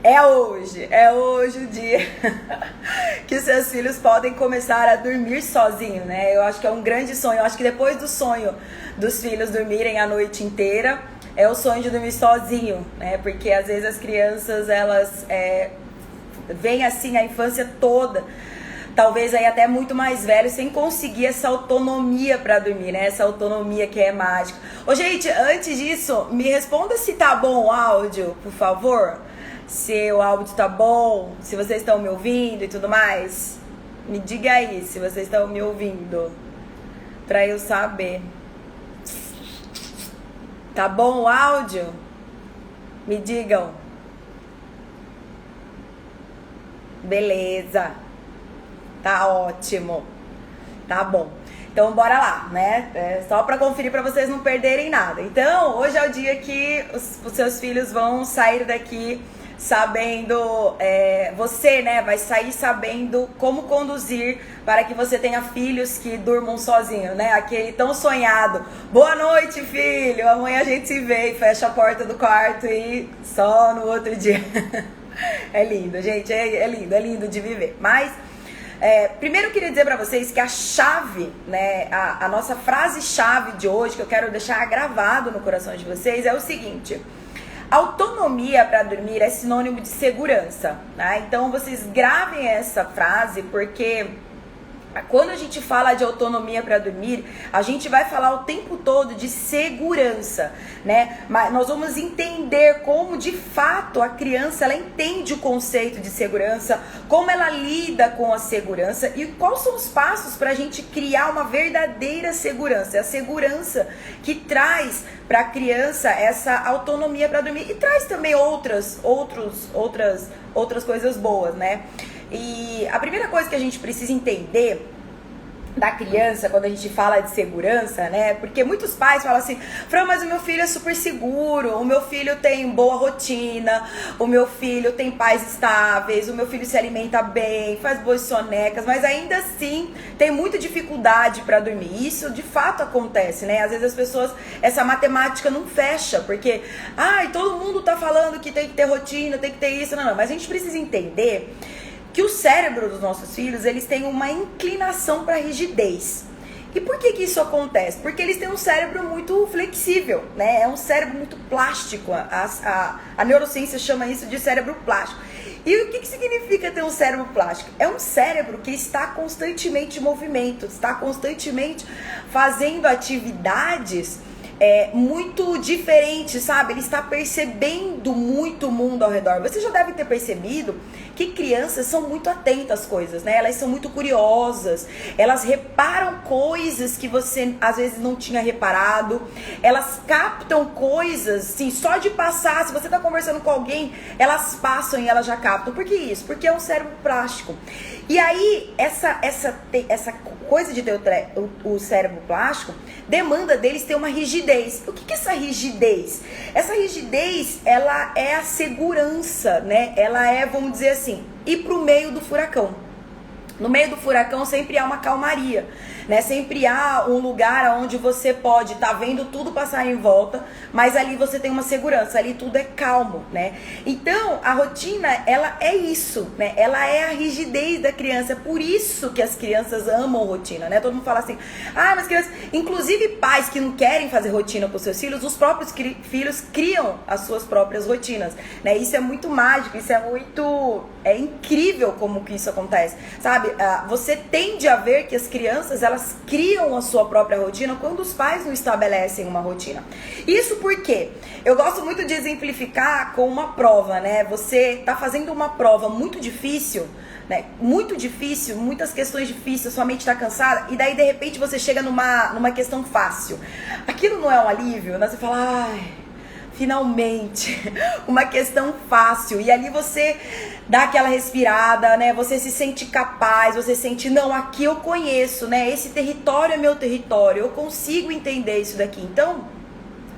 É hoje o dia que os seus filhos podem começar a dormir sozinhos, né? Eu acho que é um grande sonho. Eu acho que depois do sonho dos filhos dormirem a noite inteira, é o sonho de dormir sozinho, né? Porque às vezes as crianças, elas vêm assim a infância toda, talvez aí até muito mais velho, sem conseguir essa autonomia pra dormir, né? Essa autonomia que é mágica. Ô, gente, antes disso, me responda se tá bom o áudio, por favor. Se o áudio tá bom, se vocês estão me ouvindo e tudo mais. Me diga aí se vocês estão me ouvindo, pra eu saber. Tá bom o áudio? Me digam. Beleza. Tá ótimo. Tá bom. Então bora lá, né? Só pra conferir pra vocês não perderem nada. Então, hoje é o dia que os seus filhos vão sair daqui sabendo, você, né, vai sair sabendo como conduzir para que você tenha filhos que durmam sozinhos, né? Aquele tão sonhado. Boa noite, filho. Amanhã a gente se vê e fecha a porta do quarto e só no outro dia. É lindo, gente. É lindo de viver. Mas primeiro eu queria dizer pra vocês que a chave, né, a nossa frase-chave de hoje, que eu quero deixar gravado no coração de vocês, é o seguinte: autonomia para dormir é sinônimo de segurança, né? Então vocês gravem essa frase, porque quando a gente fala de autonomia para dormir, a gente vai falar o tempo todo de segurança, né? Mas nós vamos entender como de fato a criança, ela entende o conceito de segurança, como ela lida com a segurança e quais são os passos para a gente criar uma verdadeira segurança. É a segurança que traz para a criança essa autonomia para dormir e traz também outras coisas boas, né? E a primeira coisa que a gente precisa entender da criança, quando a gente fala de segurança, né? Porque muitos pais falam assim: Fran, mas o meu filho é super seguro, o meu filho tem boa rotina, o meu filho tem pais estáveis, o meu filho se alimenta bem, faz boas sonecas, mas ainda assim tem muita dificuldade para dormir. Isso de fato acontece, né? Às vezes as pessoas, essa matemática não fecha, porque todo mundo tá falando que tem que ter rotina, tem que ter isso, não, mas a gente precisa entender que o cérebro dos nossos filhos, eles têm uma inclinação para rigidez. E por que isso acontece? Porque eles têm um cérebro muito flexível, né? É um cérebro muito plástico. A neurociência chama isso de cérebro plástico. E o que significa ter um cérebro plástico? É um cérebro que está constantemente em movimento, está constantemente fazendo atividades muito diferente, sabe? Ele está percebendo muito o mundo ao redor. Você já deve ter percebido que crianças são muito atentas às coisas, né? Elas são muito curiosas, elas reparam coisas que você às vezes não tinha reparado, elas captam coisas, assim, só de passar, se você está conversando com alguém, elas passam e elas já captam. Por que isso? Porque é um cérebro plástico. E aí, essa coisa de ter o cérebro plástico demanda deles ter uma rigidez. O que é essa rigidez? Essa rigidez, ela é a segurança, né? Ela é, vamos dizer assim, ir pro meio do furacão. No meio do furacão sempre há uma calmaria, né? Sempre há um lugar onde você pode estar vendo tudo passar em volta, mas ali você tem uma segurança, ali tudo é calmo, né? Então, a rotina, ela é isso, né? Ela é a rigidez da criança, é por isso que as crianças amam rotina, né? Todo mundo fala assim: mas crianças, inclusive pais que não querem fazer rotina com seus filhos, os próprios filhos criam as suas próprias rotinas, né? Isso é muito mágico, isso é incrível como que isso acontece, sabe? Você tende a ver que as crianças, elas criam a sua própria rotina quando os pais não estabelecem uma rotina. Isso porque eu gosto muito de exemplificar com uma prova, né? Você tá fazendo uma prova muito difícil, né? Muito difícil, muitas questões difíceis, sua mente tá cansada, e daí de repente você chega numa questão fácil. Aquilo não é um alívio, né? Você fala: finalmente, uma questão fácil. E ali você dá aquela respirada, né? Você se sente capaz, você sente: não, aqui eu conheço, né? Esse território é meu território, eu consigo entender isso daqui. Então,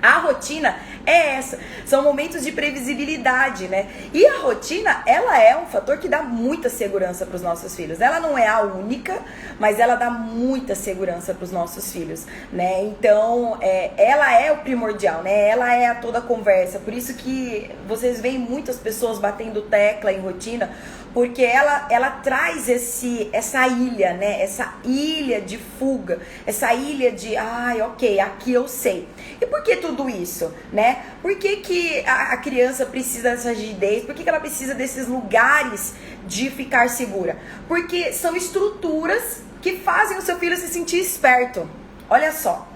a rotina é essa. São momentos de previsibilidade, né? E a rotina, ela é um fator que dá muita segurança para os nossos filhos. Ela não é a única, mas ela dá muita segurança para os nossos filhos, né? Então, ela é o primordial, né? Ela é a toda a conversa. Por isso que vocês veem muitas pessoas batendo tecla em rotina, porque ela traz essa ilha, né? Essa ilha de fuga, essa ilha de, ok, aqui eu sei. E por que tudo isso, né? Por que a criança precisa dessa rigidez? Por que ela precisa desses lugares de ficar segura? Porque são estruturas que fazem o seu filho se sentir esperto. Olha só.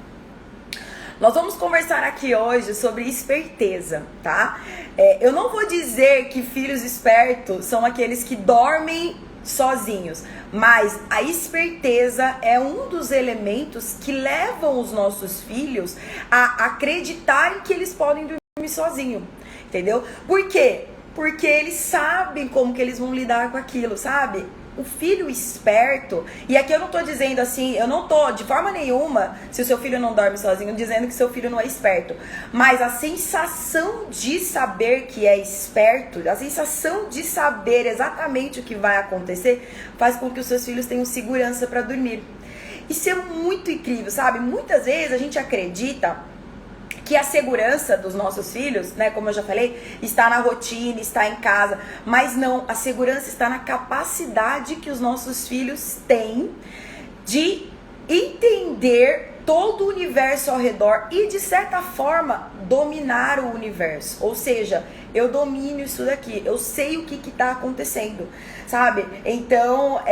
Nós vamos conversar aqui hoje sobre esperteza, tá? Eu não vou dizer que filhos espertos são aqueles que dormem sozinhos, mas a esperteza é um dos elementos que levam os nossos filhos a acreditarem que eles podem dormir sozinhos, entendeu? Por quê? Porque eles sabem como que eles vão lidar com aquilo, sabe? O filho esperto, e aqui eu não tô dizendo assim, eu não tô de forma nenhuma, se o seu filho não dorme sozinho, dizendo que seu filho não é esperto, mas a sensação de saber que é esperto, a sensação de saber exatamente o que vai acontecer, faz com que os seus filhos tenham segurança para dormir. Isso é muito incrível, sabe? Muitas vezes a gente acredita que a segurança dos nossos filhos, né, como eu já falei, está na rotina, está em casa, mas não, a segurança está na capacidade que os nossos filhos têm de entender todo o universo ao redor e, de certa forma, dominar o universo. Ou seja, eu domino isso daqui, eu sei o que está acontecendo, sabe? Então,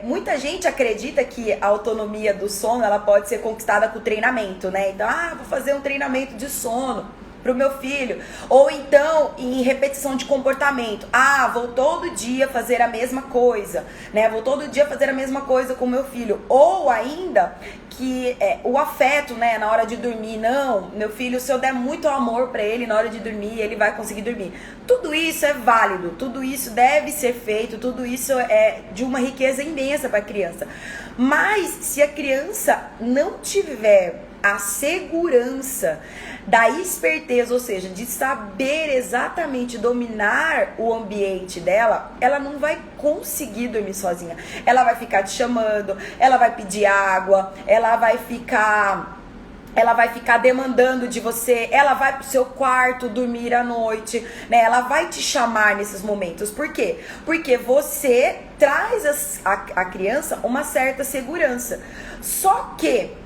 muita gente acredita que a autonomia do sono, ela pode ser conquistada com treinamento, né? Então, vou fazer um treinamento de sono pro meu filho, ou então em repetição de comportamento, vou todo dia fazer a mesma coisa, né, vou todo dia fazer a mesma coisa com o meu filho, ou ainda que o afeto, né, na hora de dormir, não, meu filho, se eu der muito amor pra ele na hora de dormir, ele vai conseguir dormir. Tudo isso é válido, tudo isso deve ser feito, tudo isso é de uma riqueza imensa para a criança, mas se a criança não tiver a segurança da esperteza, ou seja, de saber exatamente dominar o ambiente dela, ela não vai conseguir dormir sozinha. Ela vai ficar te chamando, ela vai pedir água, ela vai ficar demandando de você, ela vai pro seu quarto dormir à noite, né? Ela vai te chamar nesses momentos. Por quê? Porque você traz a criança uma certa segurança. Só que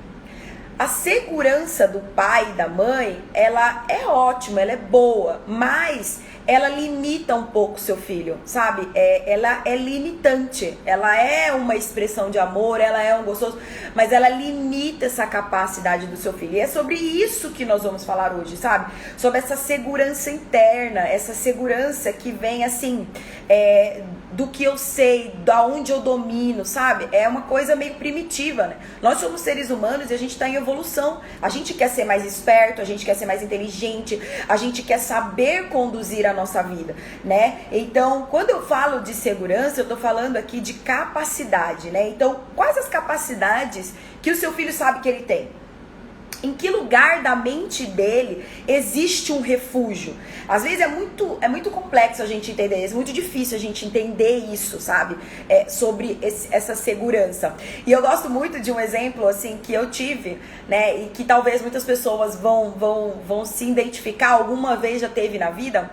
a segurança do pai e da mãe, ela é ótima, ela é boa, mas ela limita um pouco o seu filho, sabe? Ela é limitante, ela é uma expressão de amor, ela é um gostoso, mas ela limita essa capacidade do seu filho. E é sobre isso que nós vamos falar hoje, sabe? Sobre essa segurança interna, essa segurança que vem assim, do que eu sei, da onde eu domino, sabe? É uma coisa meio primitiva, né? Nós somos seres humanos e a gente está em evolução. A gente quer ser mais esperto, a gente quer ser mais inteligente, a gente quer saber conduzir a nossa vida, né? Então, quando eu falo de segurança, eu tô falando aqui de capacidade, né? Então, quais as capacidades que o seu filho sabe que ele tem? Em que lugar da mente dele existe um refúgio? Às vezes é muito complexo a gente entender isso, é muito difícil a gente entender isso, sabe? Sobre essa segurança. E eu gosto muito de um exemplo, assim, que eu tive, né? E que talvez muitas pessoas vão se identificar, alguma vez já teve na vida.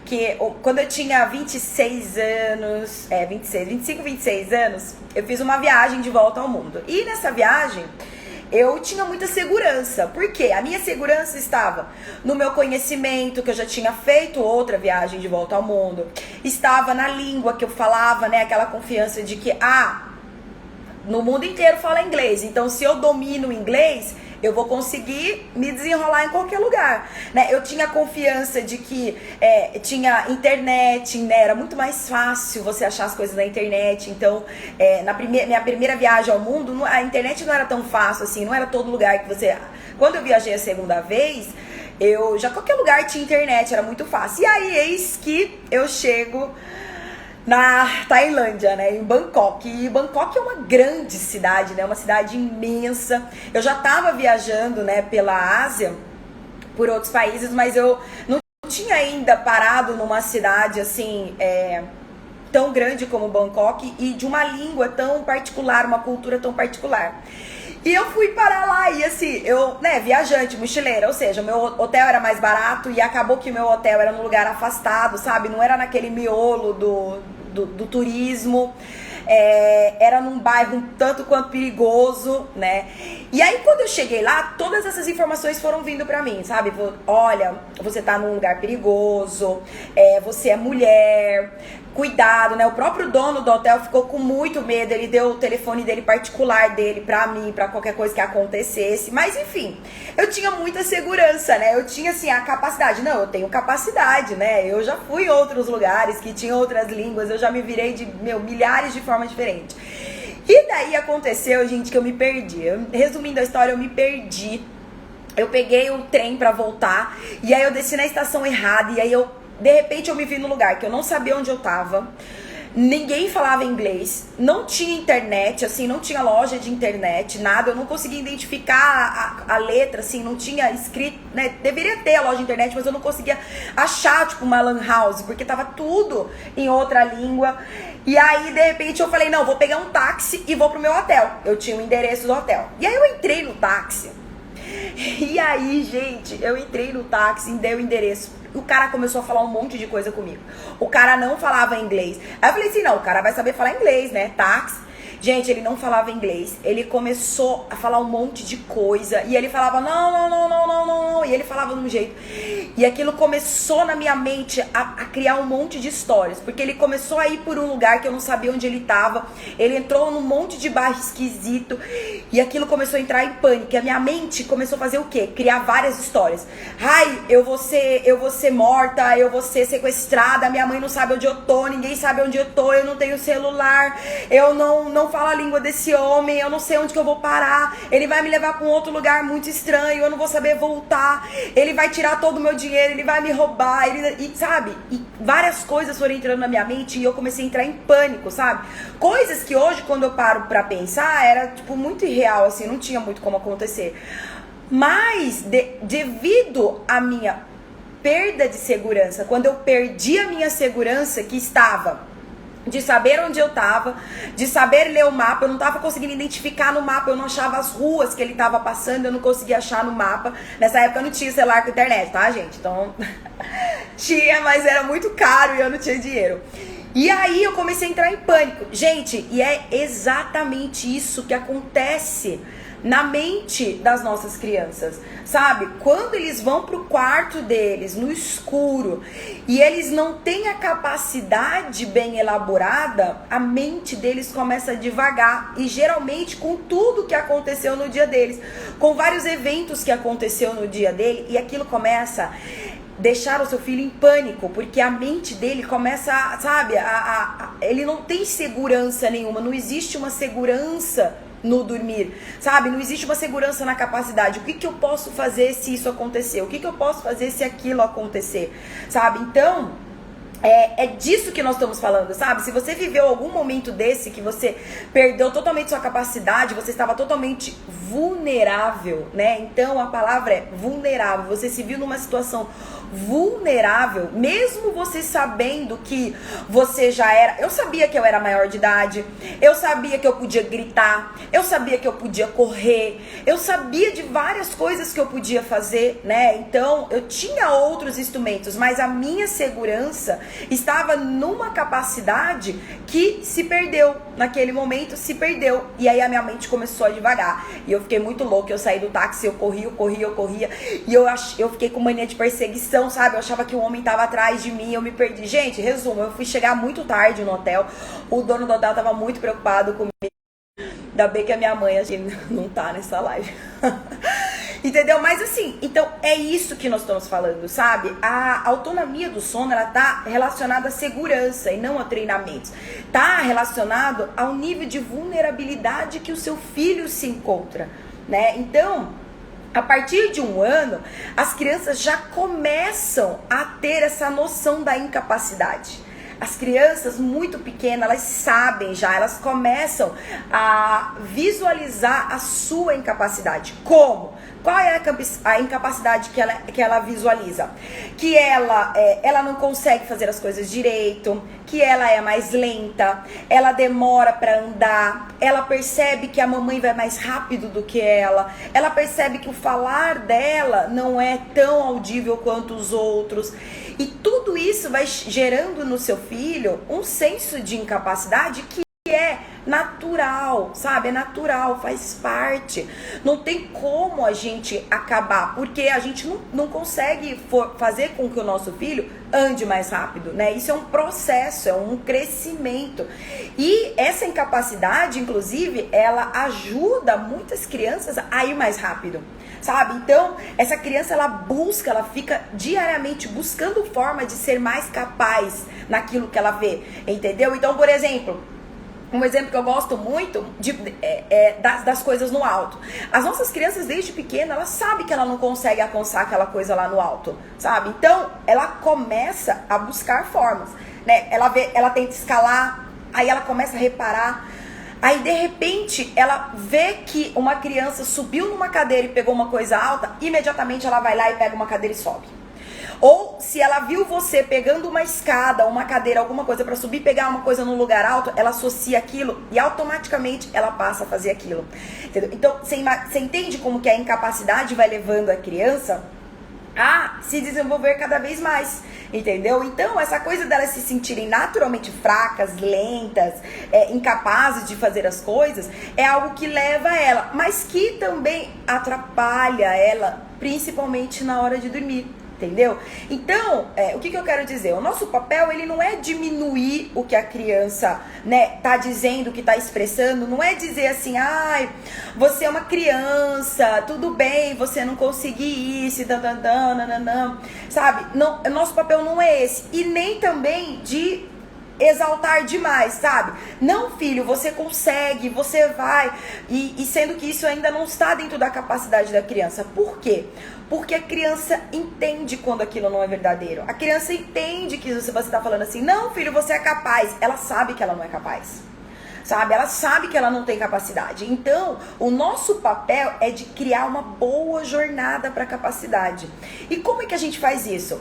Que quando eu tinha 26 anos, 25, 26 anos, eu fiz uma viagem de volta ao mundo. E nessa viagem eu tinha muita segurança. Por quê? A minha segurança estava no meu conhecimento, que eu já tinha feito outra viagem de volta ao mundo. Estava na língua que eu falava, né? Aquela confiança de que, no mundo inteiro fala inglês. Então, se eu domino o inglês, eu vou conseguir me desenrolar em qualquer lugar, né? Eu tinha confiança de que tinha internet, né? Era muito mais fácil você achar as coisas na internet. Então, minha primeira viagem ao mundo, a internet não era tão fácil assim, não era todo lugar que você... Quando eu viajei a segunda vez, qualquer lugar tinha internet, era muito fácil. E aí, eis que eu chego na Tailândia, né, em Bangkok. E Bangkok é uma grande cidade, né, uma cidade imensa. Eu já estava viajando, né, pela Ásia por outros países, mas eu não tinha ainda parado numa cidade assim, tão grande como Bangkok e de uma língua tão particular, uma cultura tão particular. E eu fui parar lá e assim, eu, né, viajante, mochileira, ou seja, o meu hotel era mais barato e acabou que o meu hotel era num lugar afastado, sabe? Não era naquele miolo do turismo. Era num bairro um tanto quanto perigoso, né? E aí quando eu cheguei lá, todas essas informações foram vindo pra mim, sabe? Olha, você tá num lugar perigoso, você é mulher, cuidado, né? O próprio dono do hotel ficou com muito medo, ele deu o telefone dele particular dele pra mim, pra qualquer coisa que acontecesse, mas enfim, eu tinha muita segurança, né? Eu tinha assim a capacidade, não, eu tenho capacidade, né? Eu já fui em outros lugares que tinham outras línguas, eu já me virei de milhares de formas diferentes. E daí aconteceu, gente, que eu me perdi. Resumindo a história, eu me perdi. Eu peguei o trem pra voltar e aí eu desci na estação errada e aí de repente eu me vi num lugar que eu não sabia onde eu tava. Ninguém falava inglês, não tinha internet, assim, não tinha loja de internet, nada, eu não conseguia identificar a letra, assim, não tinha escrito, né, deveria ter a loja de internet, mas eu não conseguia achar, tipo, uma lan house, porque tava tudo em outra língua. E aí, de repente, eu falei, não, vou pegar um táxi e vou pro meu hotel. Eu tinha o endereço do hotel. E aí eu entrei no táxi, e aí, gente, eu entrei no táxi e dei o endereço. O cara começou a falar um monte de coisa comigo. O cara não falava inglês. Aí eu falei assim, não, o cara vai saber falar inglês, né? Táxi. Gente, ele não falava inglês. Ele começou a falar um monte de coisa. E ele falava, não. E ele falava de um jeito. E aquilo começou na minha mente a criar um monte de histórias. Porque ele começou a ir por um lugar que eu não sabia onde ele estava. Ele entrou num monte de bairro esquisito. E aquilo começou a entrar em pânico. E a minha mente começou a fazer o quê? Criar várias histórias. Ai, eu vou ser morta, eu vou ser sequestrada, minha mãe não sabe onde eu tô, ninguém sabe onde eu tô, eu não tenho celular, eu não falo a língua desse homem, eu não sei onde que eu vou parar, ele vai me levar pra um outro lugar muito estranho, eu não vou saber voltar, ele vai tirar todo o meu dinheiro, ele vai me roubar, sabe? E várias coisas foram entrando na minha mente e eu comecei a entrar em pânico, sabe? Coisas que hoje, quando eu paro pra pensar, era, tipo, muito irreal, assim, não tinha muito como acontecer. Mas, devido à minha perda de segurança, quando eu perdi a minha segurança, que estava de saber onde eu estava, de saber ler o mapa, eu não estava conseguindo identificar no mapa, eu não achava as ruas que ele estava passando, eu não conseguia achar no mapa. Nessa época eu não tinha celular com internet, tá, gente? Então, tinha, mas era muito caro e eu não tinha dinheiro. E aí eu comecei a entrar em pânico. Gente, e é exatamente isso que acontece na mente das nossas crianças, sabe? Quando eles vão pro quarto deles, no escuro, e eles não têm a capacidade bem elaborada, a mente deles começa a devagar, e geralmente com tudo que aconteceu no dia deles, com vários eventos que aconteceu no dia dele, e aquilo começa a deixar o seu filho em pânico, porque a mente dele começa, sabe, ele não tem segurança nenhuma, não existe uma segurança no dormir, sabe? Não existe uma segurança na capacidade. O que eu posso fazer se isso acontecer? O que eu posso fazer se aquilo acontecer? Sabe? Então, é disso que nós estamos falando, sabe? Se você viveu algum momento desse que você perdeu totalmente sua capacidade, você estava totalmente vulnerável, né? Então, a palavra é vulnerável. Você se viu numa situação vulnerável, mesmo você sabendo que você já era. Eu sabia que eu era maior de idade, eu sabia que eu podia gritar, eu sabia que eu podia correr, eu sabia de várias coisas que eu podia fazer, né? Então eu tinha outros instrumentos, mas a minha segurança estava numa capacidade que se perdeu, naquele momento se perdeu, e aí a minha mente começou a devagar, e eu fiquei muito louca, eu saí do táxi, eu corria, e eu fiquei com mania de perseguição, sabe? Eu achava que o homem tava atrás de mim, eu me perdi. Gente, resumo, eu fui chegar muito tarde no hotel, o dono do hotel tava muito preocupado comigo. Ainda bem que a minha mãe, a gente não tá nessa live. Entendeu? Mas assim, então é isso que nós estamos falando, sabe? A autonomia do sono, ela tá relacionada à segurança e não a treinamentos. Tá relacionado ao nível de vulnerabilidade que o seu filho se encontra, né? Então, a partir de 1 ano, as crianças já começam a ter essa noção da incapacidade. As crianças muito pequenas, elas sabem já, elas começam a visualizar a sua incapacidade. Como? Qual é a incapacidade que ela visualiza? Que ela não consegue fazer as coisas direito, que ela é mais lenta, ela demora para andar, ela percebe que a mamãe vai mais rápido do que ela percebe que o falar dela não é tão audível quanto os outros. E tudo isso vai gerando no seu filho um senso de incapacidade que é natural, sabe? É natural, faz parte. Não tem como a gente acabar, porque a gente não consegue fazer com que o nosso filho ande mais rápido, né? Isso é um processo, é um crescimento. E essa incapacidade, inclusive, ela ajuda muitas crianças a ir mais rápido, sabe? Então, essa criança, ela fica diariamente buscando forma de ser mais capaz naquilo que ela vê, entendeu? Então, por exemplo, um exemplo que eu gosto muito das coisas no alto. As nossas crianças, desde pequena, elas sabem que ela não consegue alcançar aquela coisa lá no alto, sabe? Então, ela começa a buscar formas, né? Ela tenta escalar, aí ela começa a reparar. Aí, de repente, ela vê que uma criança subiu numa cadeira e pegou uma coisa alta, imediatamente ela vai lá e pega uma cadeira e sobe. Ou se ela viu você pegando uma escada, uma cadeira, alguma coisa para subir, pegar uma coisa num lugar alto, ela associa aquilo e automaticamente ela passa a fazer aquilo. Entendeu? Então, você entende como que a incapacidade vai levando a criança a se desenvolver cada vez mais, entendeu? Então, essa coisa delas se sentirem naturalmente fracas, lentas, incapazes de fazer as coisas, é algo que leva ela, mas que também atrapalha ela, principalmente na hora de dormir. Entendeu? Então, o que eu quero dizer? O nosso papel, ele não é diminuir o que a criança, né, tá dizendo, que tá expressando. Não é dizer assim, ai, você é uma criança, tudo bem, você não conseguir isso, sabe? Não, o nosso papel não é esse. E nem também de exaltar demais, sabe? Não, filho, você consegue, você vai. E sendo que isso ainda não está dentro da capacidade da criança. Por quê? Porque a criança entende quando aquilo não é verdadeiro. A criança entende que você está falando assim, não, filho, você é capaz. Ela sabe que ela não é capaz, sabe? Ela sabe que ela não tem capacidade. Então, o nosso papel é de criar uma boa jornada para a capacidade. E como é que a gente faz isso?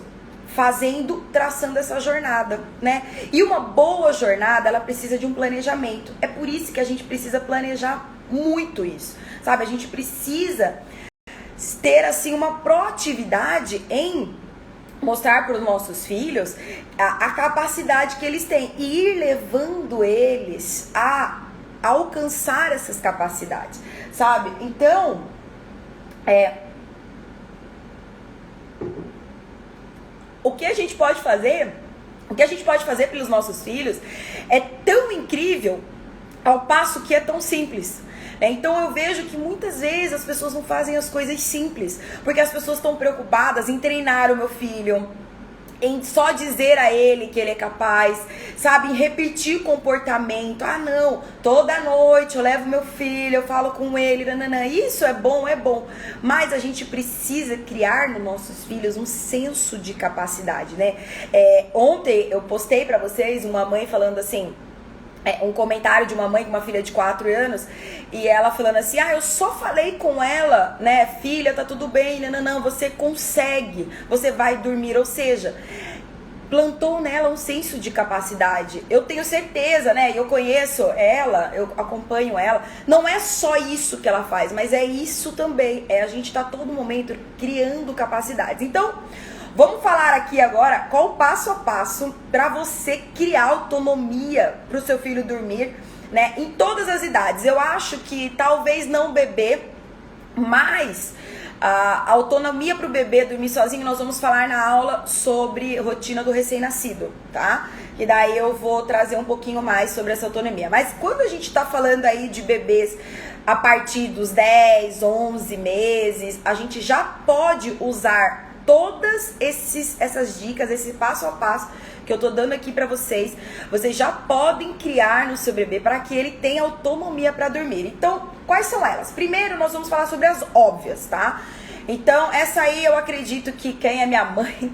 Traçando essa jornada, né? E uma boa jornada, ela precisa de um planejamento. É por isso que a gente precisa planejar muito isso, sabe? A gente precisa ter, assim, uma proatividade em mostrar para os nossos filhos a capacidade que eles têm e ir levando eles a alcançar essas capacidades, sabe? Então, o que a gente pode fazer pelos nossos filhos é tão incrível, ao passo que é tão simples. Então eu vejo que muitas vezes as pessoas não fazem as coisas simples, porque as pessoas estão preocupadas em treinar o meu filho, em só dizer a ele que ele é capaz, sabe, em repetir comportamento. Ah, não, toda noite eu levo meu filho, eu falo com ele, nananã. Isso é bom, mas a gente precisa criar nos nossos filhos um senso de capacidade, né? Ontem eu postei pra vocês uma mãe falando assim, um comentário de uma mãe com uma filha de 4 anos, e ela falando assim, eu só falei com ela, né, filha, tá tudo bem, não, você consegue, você vai dormir, ou seja, plantou nela um senso de capacidade. Eu tenho certeza, né, eu conheço ela, eu acompanho ela, não é só isso que ela faz, mas é isso também, a gente tá todo momento criando capacidades. Então, vamos falar aqui agora qual o passo a passo para você criar autonomia para o seu filho dormir, né, em todas as idades. Eu acho que talvez não bebê, mas a autonomia para o bebê dormir sozinho, nós vamos falar na aula sobre rotina do recém-nascido, tá? E daí eu vou trazer um pouquinho mais sobre essa autonomia. Mas quando a gente tá falando aí de bebês a partir dos 10, 11 meses, a gente já pode usar todas essas dicas, esse passo a passo que eu tô dando aqui pra vocês. Vocês já podem criar no seu bebê para que ele tenha autonomia para dormir. Então, quais são elas? Primeiro, nós vamos falar sobre as óbvias, tá? Então, essa aí eu acredito que quem é minha mãe,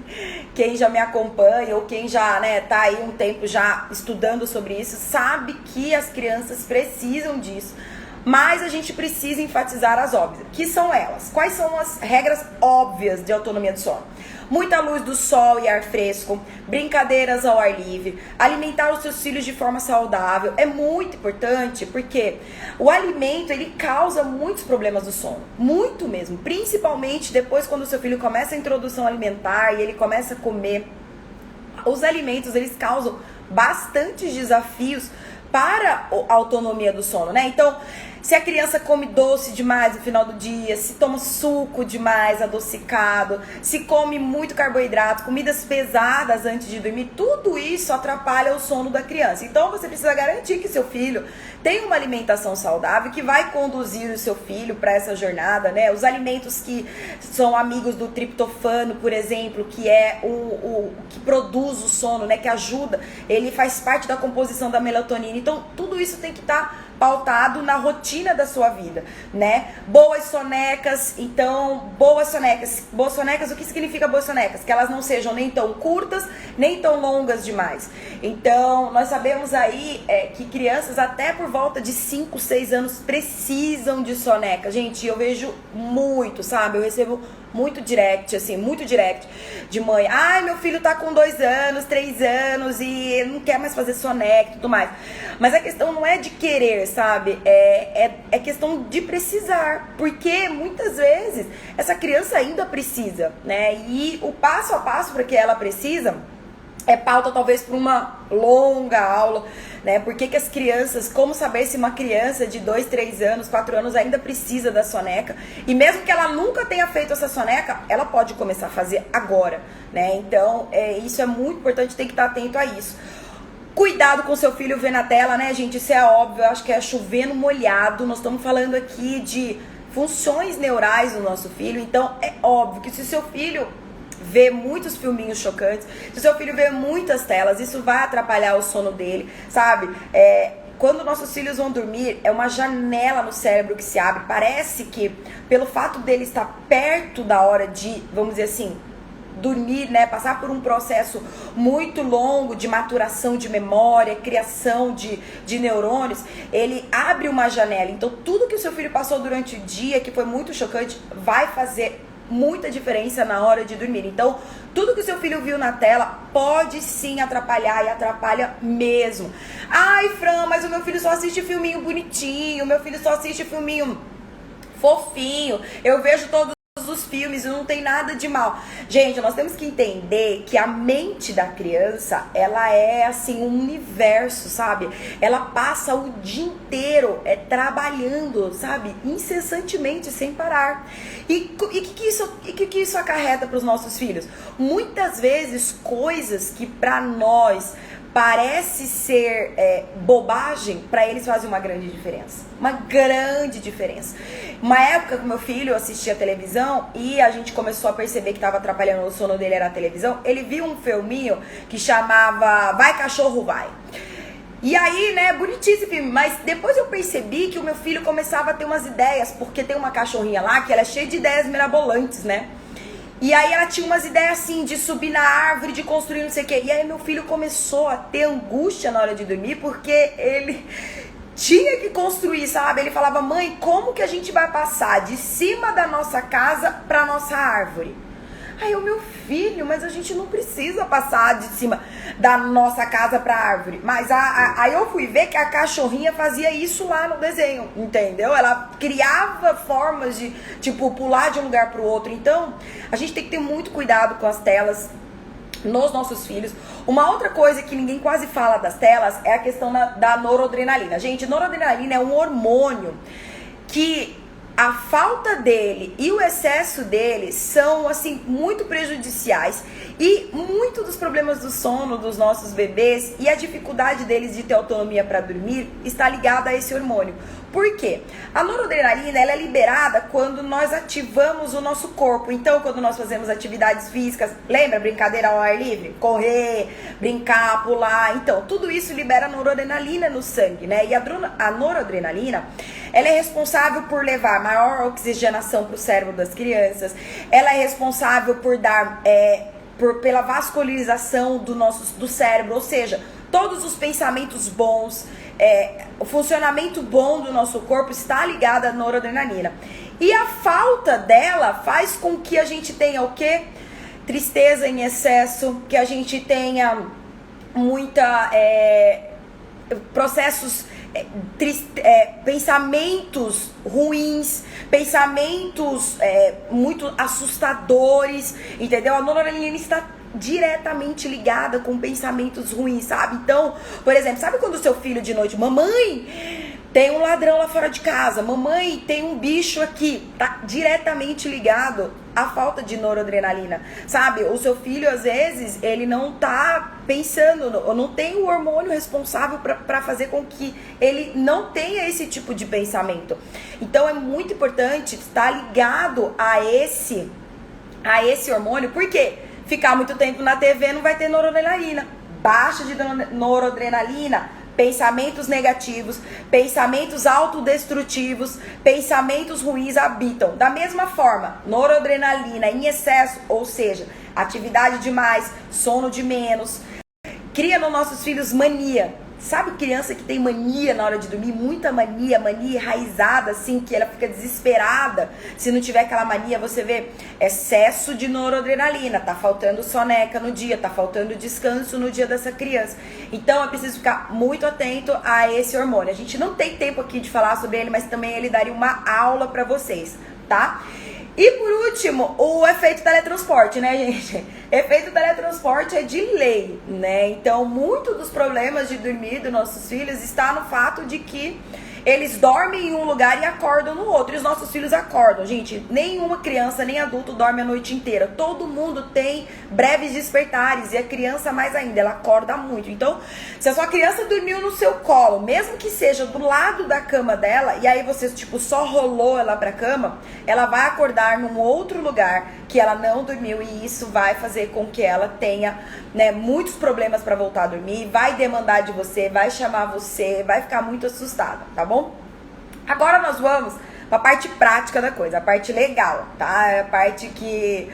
quem já me acompanha ou quem já, né, tá aí um tempo já estudando sobre isso, sabe que as crianças precisam disso. Mas a gente precisa enfatizar as óbvias, que são elas. Quais são as regras óbvias de autonomia do sono? Muita luz do sol e ar fresco, brincadeiras ao ar livre, alimentar os seus filhos de forma saudável. É muito importante porque o alimento, ele causa muitos problemas do sono, muito mesmo. Principalmente depois quando o seu filho começa a introdução alimentar e ele começa a comer. Os alimentos, eles causam bastantes desafios para a autonomia do sono, né? Então, se a criança come doce demais no final do dia, se toma suco demais, adocicado, se come muito carboidrato, comidas pesadas antes de dormir, tudo isso atrapalha o sono da criança. Então, você precisa garantir que seu filho tem uma alimentação saudável que vai conduzir o seu filho para essa jornada, né? Os alimentos que são amigos do triptofano, por exemplo, que é o que produz o sono, né? Que ajuda, ele faz parte da composição da melatonina. Então, tudo isso tem que estar pautado na rotina da sua vida, né? Boas sonecas, então, boas sonecas, o que significa boas sonecas? Que elas não sejam nem tão curtas, nem tão longas demais. Então, nós sabemos aí que crianças até por volta de 5, 6 anos precisam de soneca. Gente, eu vejo muito, sabe? Eu recebo muito direct, assim, muito direct de mãe. Ai, meu filho tá com 2 anos, 3 anos e não quer mais fazer soneca e tudo mais. Mas a questão não é de querer, sabe? É questão de precisar. Porque muitas vezes essa criança ainda precisa, né? E o passo a passo para que ela precisa é pauta talvez para uma longa aula, né? Por que as crianças, como saber se uma criança de 2, 3 anos, 4 anos ainda precisa da soneca? E mesmo que ela nunca tenha feito essa soneca, ela pode começar a fazer agora, né? Então, isso é muito importante, tem que estar atento a isso. Cuidado com seu filho ver na tela, né, gente? Isso é óbvio, eu acho que é chover no molhado. Nós estamos falando aqui de funções neurais do nosso filho, então é óbvio que se o seu filho vê muitos filminhos chocantes, se o seu filho vê muitas telas, isso vai atrapalhar o sono dele, sabe? Quando nossos filhos vão dormir, é uma janela no cérebro que se abre. Parece que, pelo fato dele estar perto da hora de, vamos dizer assim, dormir, né, passar por um processo muito longo de maturação de memória, criação de neurônios, ele abre uma janela. Então, tudo que o seu filho passou durante o dia, que foi muito chocante, vai fazer muita diferença na hora de dormir. Então, tudo que o seu filho viu na tela pode sim atrapalhar e atrapalha mesmo. Ai, Fran, mas o meu filho só assiste filminho bonitinho, o meu filho só assiste filminho fofinho, eu vejo todos os filmes e não tem nada de mal. Gente, nós temos que entender que a mente da criança, ela é assim um universo, sabe? Ela passa o dia inteiro trabalhando, sabe? Incessantemente, sem parar. E o que isso acarreta para os nossos filhos? Muitas vezes coisas que para nós parece ser bobagem, para eles fazem uma grande diferença. Uma grande diferença. Uma época que meu filho assistia televisão e a gente começou a perceber que estava atrapalhando o sono dele era a televisão, ele viu um filminho que chamava Vai Cachorro Vai. E aí, né, bonitinho esse filme, mas depois eu percebi que o meu filho começava a ter umas ideias, porque tem uma cachorrinha lá que ela é cheia de ideias mirabolantes, né? E aí ela tinha umas ideias assim, de subir na árvore, de construir não sei o quê. E aí meu filho começou a ter angústia na hora de dormir, porque ele tinha que construir, sabe? Ele falava, mãe, como que a gente vai passar de cima da nossa casa pra nossa árvore? Aí o meu filho, mas a gente não precisa passar de cima da nossa casa pra árvore. Mas aí eu fui ver que a cachorrinha fazia isso lá no desenho, entendeu? Ela criava formas de, tipo, pular de um lugar pro outro. Então, a gente tem que ter muito cuidado com as telas nos nossos filhos. Uma outra coisa que ninguém quase fala das telas é a questão da noradrenalina. Gente, noradrenalina é um hormônio que a falta dele e o excesso dele são, assim, muito prejudiciais E muito dos problemas do sono dos nossos bebês e a dificuldade deles de ter autonomia para dormir está ligada a esse hormônio. Por quê? A noradrenalina, ela é liberada quando nós ativamos o nosso corpo. Então, quando nós fazemos atividades físicas, lembra? Brincadeira ao ar livre? Correr, brincar, pular. Então, tudo isso libera noradrenalina no sangue, né? E a noradrenalina, ela é responsável por levar maior oxigenação para o cérebro das crianças. Ela é responsável por dar... pela vascularização do cérebro, ou seja, todos os pensamentos bons, o funcionamento bom do nosso corpo está ligado à noradrenalina. E a falta dela faz com que a gente tenha o quê? Tristeza em excesso, que a gente tenha muita processos, pensamentos ruins, pensamentos muito assustadores, entendeu? A noradrenalina está diretamente ligada com pensamentos ruins, sabe? Então, por exemplo, sabe quando o seu filho de noite, mamãe, tem um ladrão lá fora de casa, mamãe, tem um bicho aqui, tá diretamente ligado à falta de noradrenalina, sabe? O seu filho, às vezes, ele não tá pensando, não tem o hormônio responsável para fazer com que ele não tenha esse tipo de pensamento. Então, é muito importante estar ligado a esse hormônio, por quê? Ficar muito tempo na TV não vai ter noradrenalina. Baixa de noradrenalina, pensamentos negativos, pensamentos autodestrutivos, pensamentos ruins habitam. Da mesma forma, noradrenalina em excesso, ou seja, atividade demais, sono de menos, cria nos nossos filhos mania. Sabe criança que tem mania na hora de dormir? Muita mania enraizada, assim, que ela fica desesperada. Se não tiver aquela mania, você vê excesso de noradrenalina. Tá faltando soneca no dia, tá faltando descanso no dia dessa criança. Então, é preciso ficar muito atento a esse hormônio. A gente não tem tempo aqui de falar sobre ele, mas também ele daria uma aula pra vocês, tá? E por último, o efeito teletransporte, né, gente? Efeito teletransporte é de lei, né? Então, muito dos problemas de dormir dos nossos filhos está no fato de que eles dormem em um lugar e acordam no outro. E os nossos filhos acordam, gente. Nenhuma criança, nem adulto dorme a noite inteira. Todo mundo tem breves despertares. E a criança mais ainda, ela acorda muito. Então, se a sua criança dormiu no seu colo, mesmo que seja do lado da cama dela, e aí você, tipo, só rolou ela pra cama, ela vai acordar num outro lugar que ela não dormiu. E isso vai fazer com que ela tenha, né, muitos problemas pra voltar a dormir. Vai demandar de você, vai chamar você, vai ficar muito assustada, tá bom? Agora nós vamos para a parte prática da coisa, a parte legal, tá? A parte que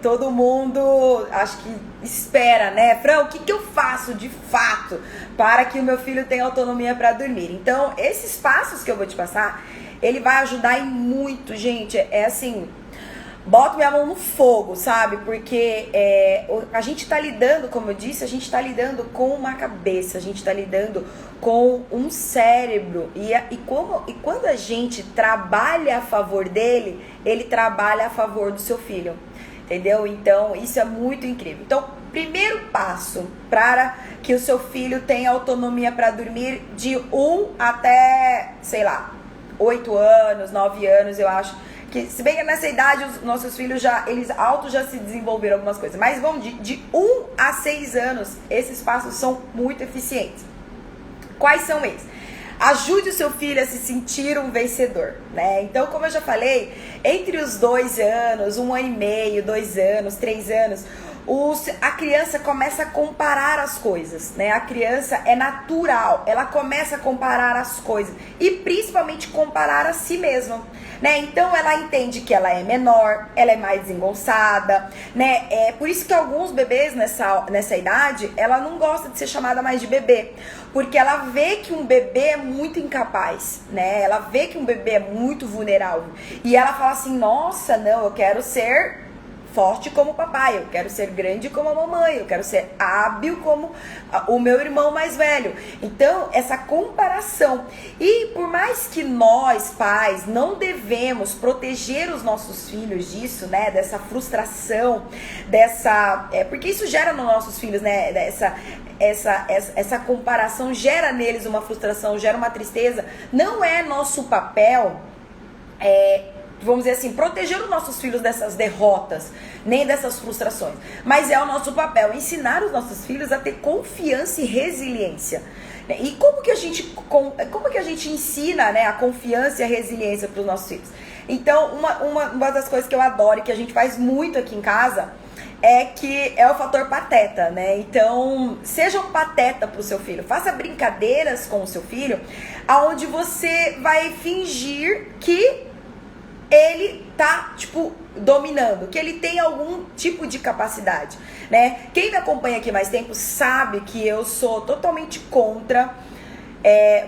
todo mundo acho que espera, né? Fran, o que eu faço de fato para que o meu filho tenha autonomia para dormir? Então, esses passos que eu vou te passar, ele vai ajudar em muito, gente. É assim, boto minha mão no fogo, sabe? Porque a gente tá lidando, como eu disse, a gente tá lidando com uma cabeça, a gente tá lidando com um cérebro. E quando a gente trabalha a favor dele, ele trabalha a favor do seu filho. Entendeu? Então, isso é muito incrível. Então, primeiro passo para que o seu filho tenha autonomia para dormir de 1 até, sei lá, 8 anos, 9 anos, eu acho. Que, se bem que nessa idade os nossos filhos já se desenvolveram algumas coisas. Mas vamos de 1 a 6 anos, esses passos são muito eficientes. Quais são eles? Ajude o seu filho a se sentir um vencedor, né? Então, como eu já falei, entre os 2 anos, 1 ano e meio, 2 anos, 3 anos, a criança começa a comparar as coisas, né? A criança é natural, ela começa a comparar as coisas e principalmente comparar a si mesma, né? Então ela entende que ela é menor, ela é mais desengonçada, né? É por isso que alguns bebês nessa idade, ela não gosta de ser chamada mais de bebê, porque ela vê que um bebê é muito incapaz, né? Ela vê que um bebê é muito vulnerável e ela fala assim: nossa, não, eu quero ser forte como o papai, eu quero ser grande como a mamãe, eu quero ser hábil como o meu irmão mais velho. Então, essa comparação. E por mais que nós, pais, não devemos proteger os nossos filhos disso, né? Dessa frustração, porque isso gera nos nossos filhos, né? Essa comparação gera neles uma frustração, gera uma tristeza. Não é nosso papel vamos dizer assim, proteger os nossos filhos dessas derrotas, nem dessas frustrações. Mas é o nosso papel ensinar os nossos filhos a ter confiança e resiliência. E como que a gente ensina, né, a confiança e a resiliência para os nossos filhos? Então, uma das coisas que eu adoro e que a gente faz muito aqui em casa é que é o fator pateta, né? Então, seja um pateta pro seu filho. Faça brincadeiras com o seu filho, aonde você vai fingir que ele tá, tipo, dominando, que ele tem algum tipo de capacidade, né? Quem me acompanha aqui mais tempo sabe que eu sou totalmente contra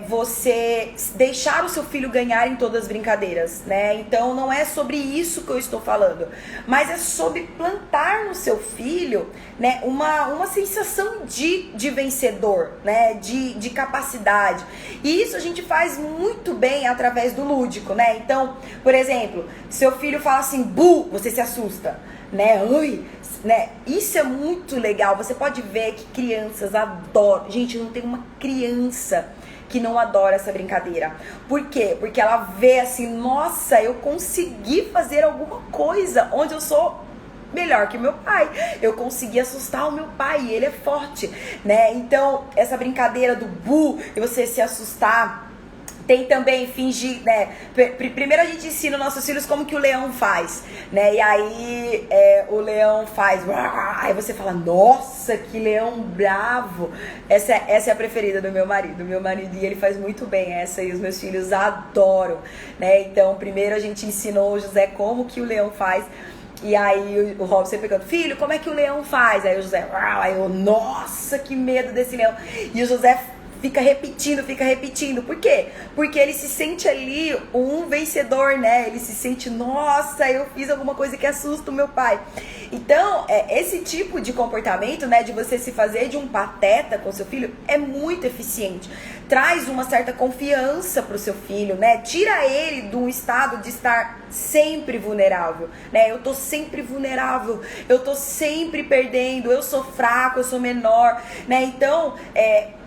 você deixar o seu filho ganhar em todas as brincadeiras, né? Então não é sobre isso que eu estou falando, mas é sobre plantar no seu filho, né, uma sensação de vencedor, né, de capacidade. E isso a gente faz muito bem através do lúdico, né? Então, por exemplo, seu filho fala assim, bu, você se assusta, né? Ui, né? Isso é muito legal. Você pode ver que crianças adoram. Gente, não tem uma criança que não adora essa brincadeira. Por quê? Porque ela vê assim, nossa, eu consegui fazer alguma coisa onde eu sou melhor que meu pai. Eu consegui assustar o meu pai e ele é forte, né? Então, essa brincadeira do bu e você se assustar. Tem também fingir, né? Primeiro a gente ensina os nossos filhos como que o leão faz, né? E aí o leão faz, aí você fala, nossa, que leão bravo. Essa é a preferida do meu marido. E ele faz muito bem essa e os meus filhos adoram, né? Então, primeiro a gente ensinou o José como que o leão faz. E aí o Robson perguntando, filho, como é que o leão faz? Aí o José, aí eu, nossa, que medo desse leão. E o José fica repetindo. Por quê? Porque ele se sente ali um vencedor, né? Ele se sente, nossa, eu fiz alguma coisa que assusta o meu pai. Então, esse tipo de comportamento, né, de você se fazer de um pateta com seu filho, é muito eficiente. Traz uma certa confiança pro seu filho, né? Tira ele de um estado de estar sempre vulnerável, né? Eu tô sempre vulnerável, eu tô sempre perdendo, eu sou fraco, eu sou menor, né? Então,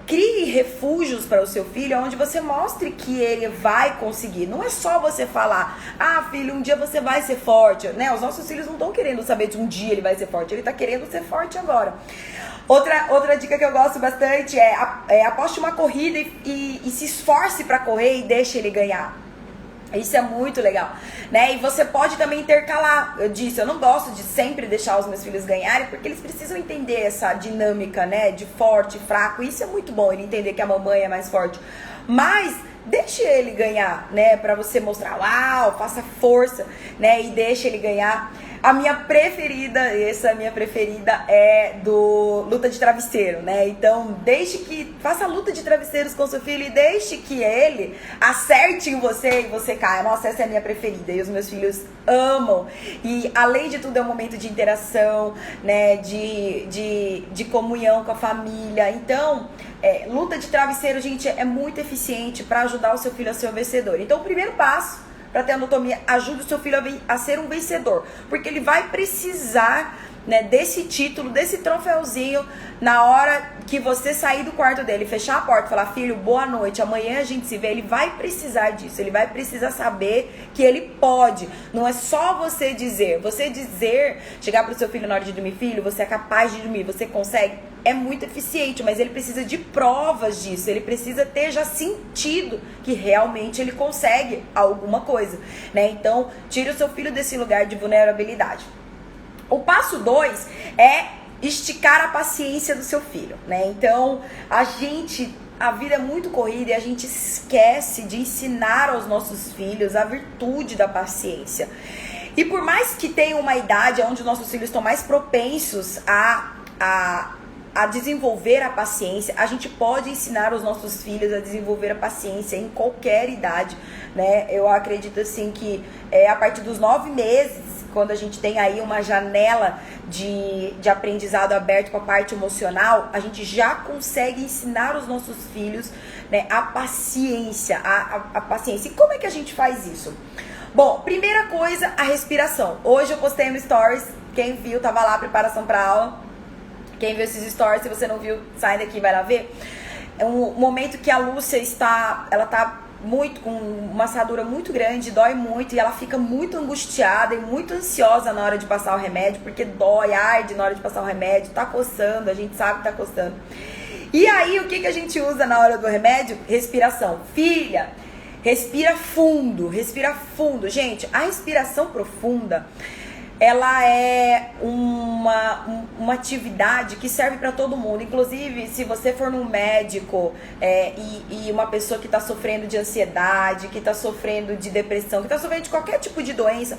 crie refúgios para o seu filho onde você mostre que ele vai conseguir. Não é só você falar, ah, filho, um dia você vai ser forte, né? Os nossos filhos não estão querendo saber de um dia ele vai ser forte, ele está querendo ser forte agora. Outra dica que eu gosto bastante é aposte uma corrida e se esforce para correr e deixe ele ganhar. Isso é muito legal, né? E você pode também intercalar. Eu disse, eu não gosto de sempre deixar os meus filhos ganharem, porque eles precisam entender essa dinâmica, né? De forte, fraco. Isso é muito bom, ele entender que a mamãe é mais forte. Mas deixe ele ganhar, né? Pra você mostrar, uau, faça força, né? E deixe ele ganhar. A minha preferida é do luta de travesseiro, né? Então, faça luta de travesseiros com seu filho e deixe que ele acerte em você e você caia. Nossa, essa é a minha preferida e os meus filhos amam. E, além de tudo, é um momento de interação, né? De comunhão com a família. Então, luta de travesseiro, gente, é muito eficiente para ajudar o seu filho a ser um vencedor. Então, o primeiro passo para ter anatomia, ajude o seu filho a ser um vencedor, porque ele vai precisar, né, desse título, desse troféuzinho na hora que você sair do quarto dele, fechar a porta, falar, filho, boa noite, amanhã a gente se vê. Ele vai precisar disso, ele vai precisar saber que ele pode. Não é só você dizer, chegar pro seu filho na hora de dormir, filho, você é capaz de dormir, você consegue. É muito eficiente, mas ele precisa de provas disso. Ele precisa ter já sentido que realmente ele consegue alguma coisa, né? Então, tire o seu filho desse lugar de vulnerabilidade. O passo 2 é esticar a paciência do seu filho, né? Então, a vida é muito corrida e a gente esquece de ensinar aos nossos filhos a virtude da paciência. E por mais que tenha uma idade onde os nossos filhos estão mais propensos a desenvolver a paciência, a gente pode ensinar os nossos filhos a desenvolver a paciência em qualquer idade, né? Eu acredito assim que a partir dos 9 meses, quando a gente tem aí uma janela de aprendizado aberto com a parte emocional, a gente já consegue ensinar os nossos filhos, né, a paciência, a paciência. E como é que a gente faz isso? Bom, primeira coisa, a respiração. Hoje eu postei no Stories, quem viu, tava lá, preparação para aula. Quem viu esses stories, se você não viu, sai daqui e vai lá ver. É um momento que a Lúcia ela tá muito, com uma assadura muito grande, dói muito, e ela fica muito angustiada e muito ansiosa na hora de passar o remédio, porque dói, arde na hora de passar o remédio, tá coçando, a gente sabe que tá coçando. E aí, o que a gente usa na hora do remédio? Respiração. Filha, respira fundo, respira fundo. Gente, a respiração profunda, ela é uma atividade que serve para todo mundo. Inclusive, se você for num médico e uma pessoa que está sofrendo de ansiedade, que está sofrendo de depressão, que está sofrendo de qualquer tipo de doença,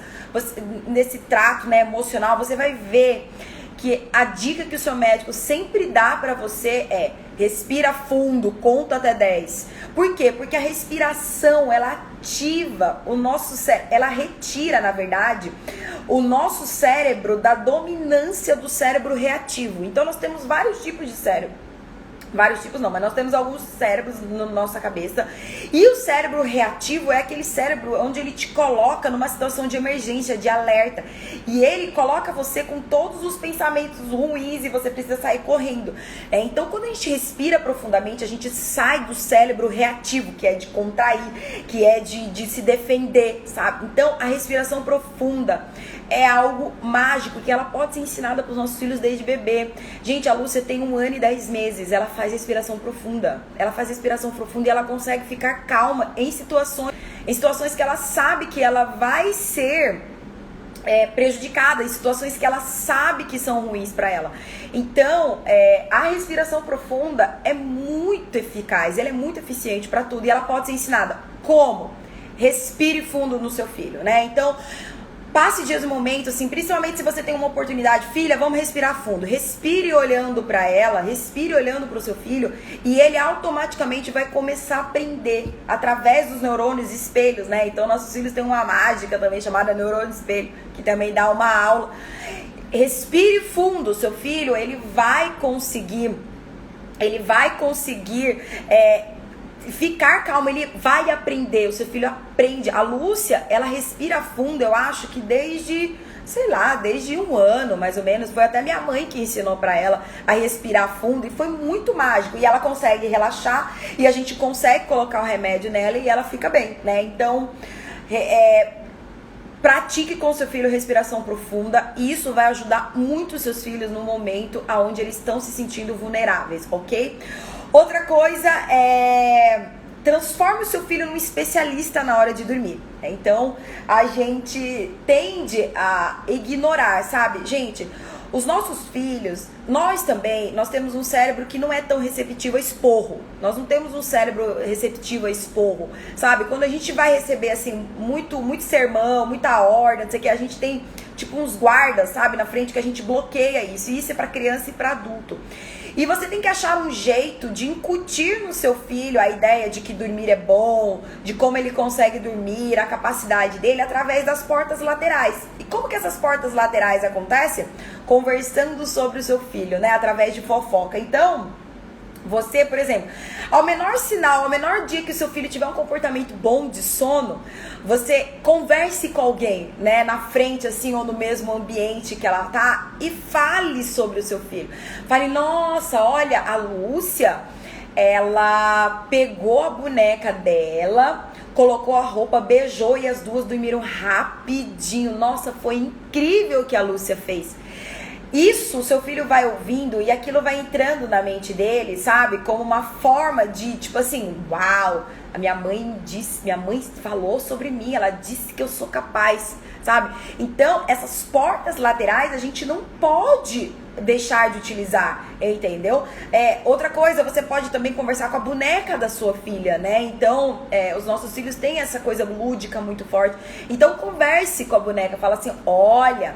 nesse trato, né, emocional, você vai ver que a dica que o seu médico sempre dá pra você é: respira fundo, conta até 10. Por quê? Porque a respiração, ela ativa o nosso cérebro, ela retira, na verdade, o nosso cérebro da dominância do cérebro reativo. Então nós temos vários tipos de cérebro. Vários tipos não, mas nós temos alguns cérebros na nossa cabeça. E o cérebro reativo é aquele cérebro onde ele te coloca numa situação de emergência, de alerta. E ele coloca você com todos os pensamentos ruins e você precisa sair correndo. Então, quando a gente respira profundamente, a gente sai do cérebro reativo, que é de contrair, que é de se defender, sabe? Então, a respiração profunda é algo mágico, que ela pode ser ensinada para os nossos filhos desde bebê. Gente, a Lúcia tem 1 ano e 10 meses, ela faz respiração profunda. Ela faz respiração profunda e ela consegue ficar calma em situações que ela sabe que ela vai ser prejudicada, em situações que ela sabe que são ruins para ela. Então, a respiração profunda é muito eficaz, ela é muito eficiente para tudo e ela pode ser ensinada. Como? Respire fundo no seu filho, né? Então, passe dias e momentos, assim, principalmente se você tem uma oportunidade. Filha, vamos respirar fundo. Respire olhando para ela, respire olhando para o seu filho, e ele automaticamente vai começar a aprender através dos neurônios espelhos, né? Então, nossos filhos têm uma mágica também chamada neurônio espelho, que também dá uma aula. Respire fundo, seu filho, ele vai conseguir ficar calmo, ele vai aprender, o seu filho aprende. A Lúcia, ela respira fundo, eu acho que desde 1 ano, mais ou menos. Foi até minha mãe que ensinou pra ela a respirar fundo e foi muito mágico. E ela consegue relaxar e a gente consegue colocar o remédio nela e ela fica bem, né? Então, pratique com seu filho respiração profunda e isso vai ajudar muito os seus filhos no momento onde eles estão se sentindo vulneráveis, ok? Outra coisa é: transforme o seu filho num especialista na hora de dormir. Então, a gente tende a ignorar, sabe? Gente, os nossos filhos, nós temos um cérebro que não é tão receptivo a esporro. Nós não temos um cérebro receptivo a esporro, sabe? Quando a gente vai receber, assim, muito sermão, muita ordem, não sei o que, a gente tem, tipo, uns guardas, sabe, na frente que a gente bloqueia isso. E isso é pra criança e pra adulto. E você tem que achar um jeito de incutir no seu filho a ideia de que dormir é bom, de como ele consegue dormir, a capacidade dele através das portas laterais. E como que essas portas laterais acontecem? Conversando sobre o seu filho, né? Através de fofoca. Então, você, por exemplo, ao menor sinal, ao menor dia que o seu filho tiver um comportamento bom de sono, você converse com alguém, né, na frente, assim, ou no mesmo ambiente que ela tá, e fale sobre o seu filho. Fale: nossa, olha, a Lúcia, ela pegou a boneca dela, colocou a roupa, beijou e as duas dormiram rapidinho. Nossa, foi incrível o que a Lúcia fez. Isso o seu filho vai ouvindo e aquilo vai entrando na mente dele, sabe? Como uma forma de, tipo assim, uau, a minha mãe falou sobre mim, ela disse que eu sou capaz, sabe? Então, essas portas laterais a gente não pode deixar de utilizar, entendeu? Outra coisa, você pode também conversar com a boneca da sua filha, né? Então, os nossos filhos têm essa coisa lúdica muito forte. Então, converse com a boneca, fala assim: olha,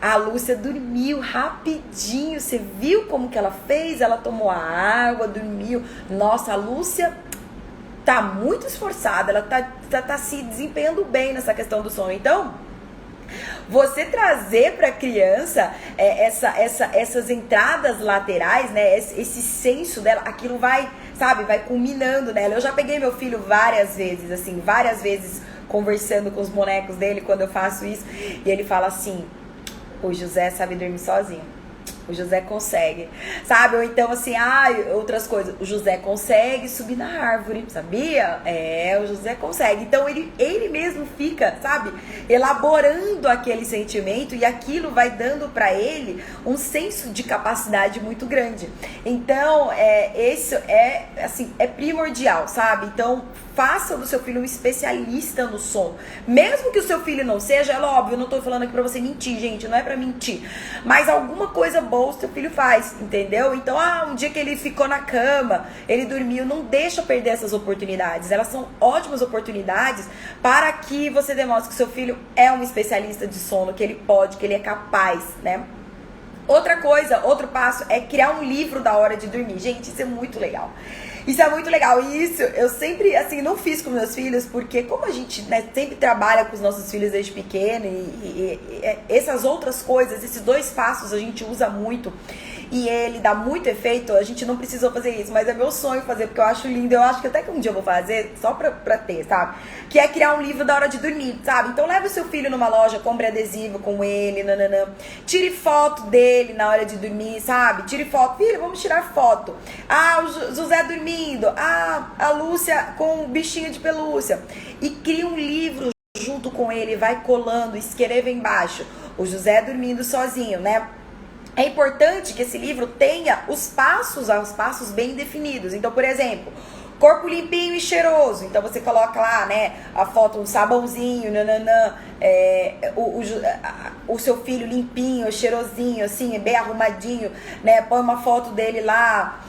a Lúcia dormiu rapidinho, você viu como que ela fez? Ela tomou a água, dormiu. Nossa, a Lúcia tá muito esforçada, ela tá se desempenhando bem nessa questão do sono. Então, você trazer para a criança essas entradas laterais, né? Esse senso dela, aquilo vai, sabe, vai culminando nela. Eu já peguei meu filho várias vezes conversando com os bonecos dele quando eu faço isso, e ele fala assim: o José sabe dormir sozinho. O José consegue, sabe? Ou então assim, outras coisas. O José consegue subir na árvore, sabia? O José consegue. Então ele mesmo fica, sabe? Elaborando aquele sentimento e aquilo vai dando pra ele um senso de capacidade muito grande. Então, isso assim, é primordial, sabe? Então, faça do seu filho um especialista no sono. Mesmo que o seu filho não seja, é óbvio, eu não tô falando aqui pra você mentir, gente, não é pra mentir. Mas alguma coisa boa o seu filho faz, entendeu? Então, um dia que ele ficou na cama, ele dormiu, não deixa perder essas oportunidades. Elas são ótimas oportunidades para que você demonstre que o seu filho é um especialista de sono, que ele pode, que ele é capaz, né? Outra coisa, outro passo é criar um livro da hora de dormir. Gente, isso é muito legal. Isso é muito legal. E isso eu sempre, assim, não fiz com meus filhos, porque como a gente, né, sempre trabalha com os nossos filhos desde pequeno e essas outras coisas, esses dois passos a gente usa muito e ele dá muito efeito, a gente não precisou fazer isso, mas é meu sonho fazer, porque eu acho lindo, eu acho que até que um dia eu vou fazer, só pra ter, sabe? Que é criar um livro da hora de dormir, sabe? Então leve o seu filho numa loja, compre adesivo com ele, nananã, tire foto dele na hora de dormir, sabe? Tire foto, filho, vamos tirar foto. O José dormindo, a Lúcia com um bichinho de pelúcia. E cria um livro junto com ele, vai colando, escreva embaixo, o José dormindo sozinho, né? É importante que esse livro tenha os passos bem definidos. Então, por exemplo, corpo limpinho e cheiroso. Então você coloca lá, né, a foto, um sabãozinho, nananã, o seu filho limpinho, cheirosinho, assim, bem arrumadinho, né? Põe uma foto dele lá,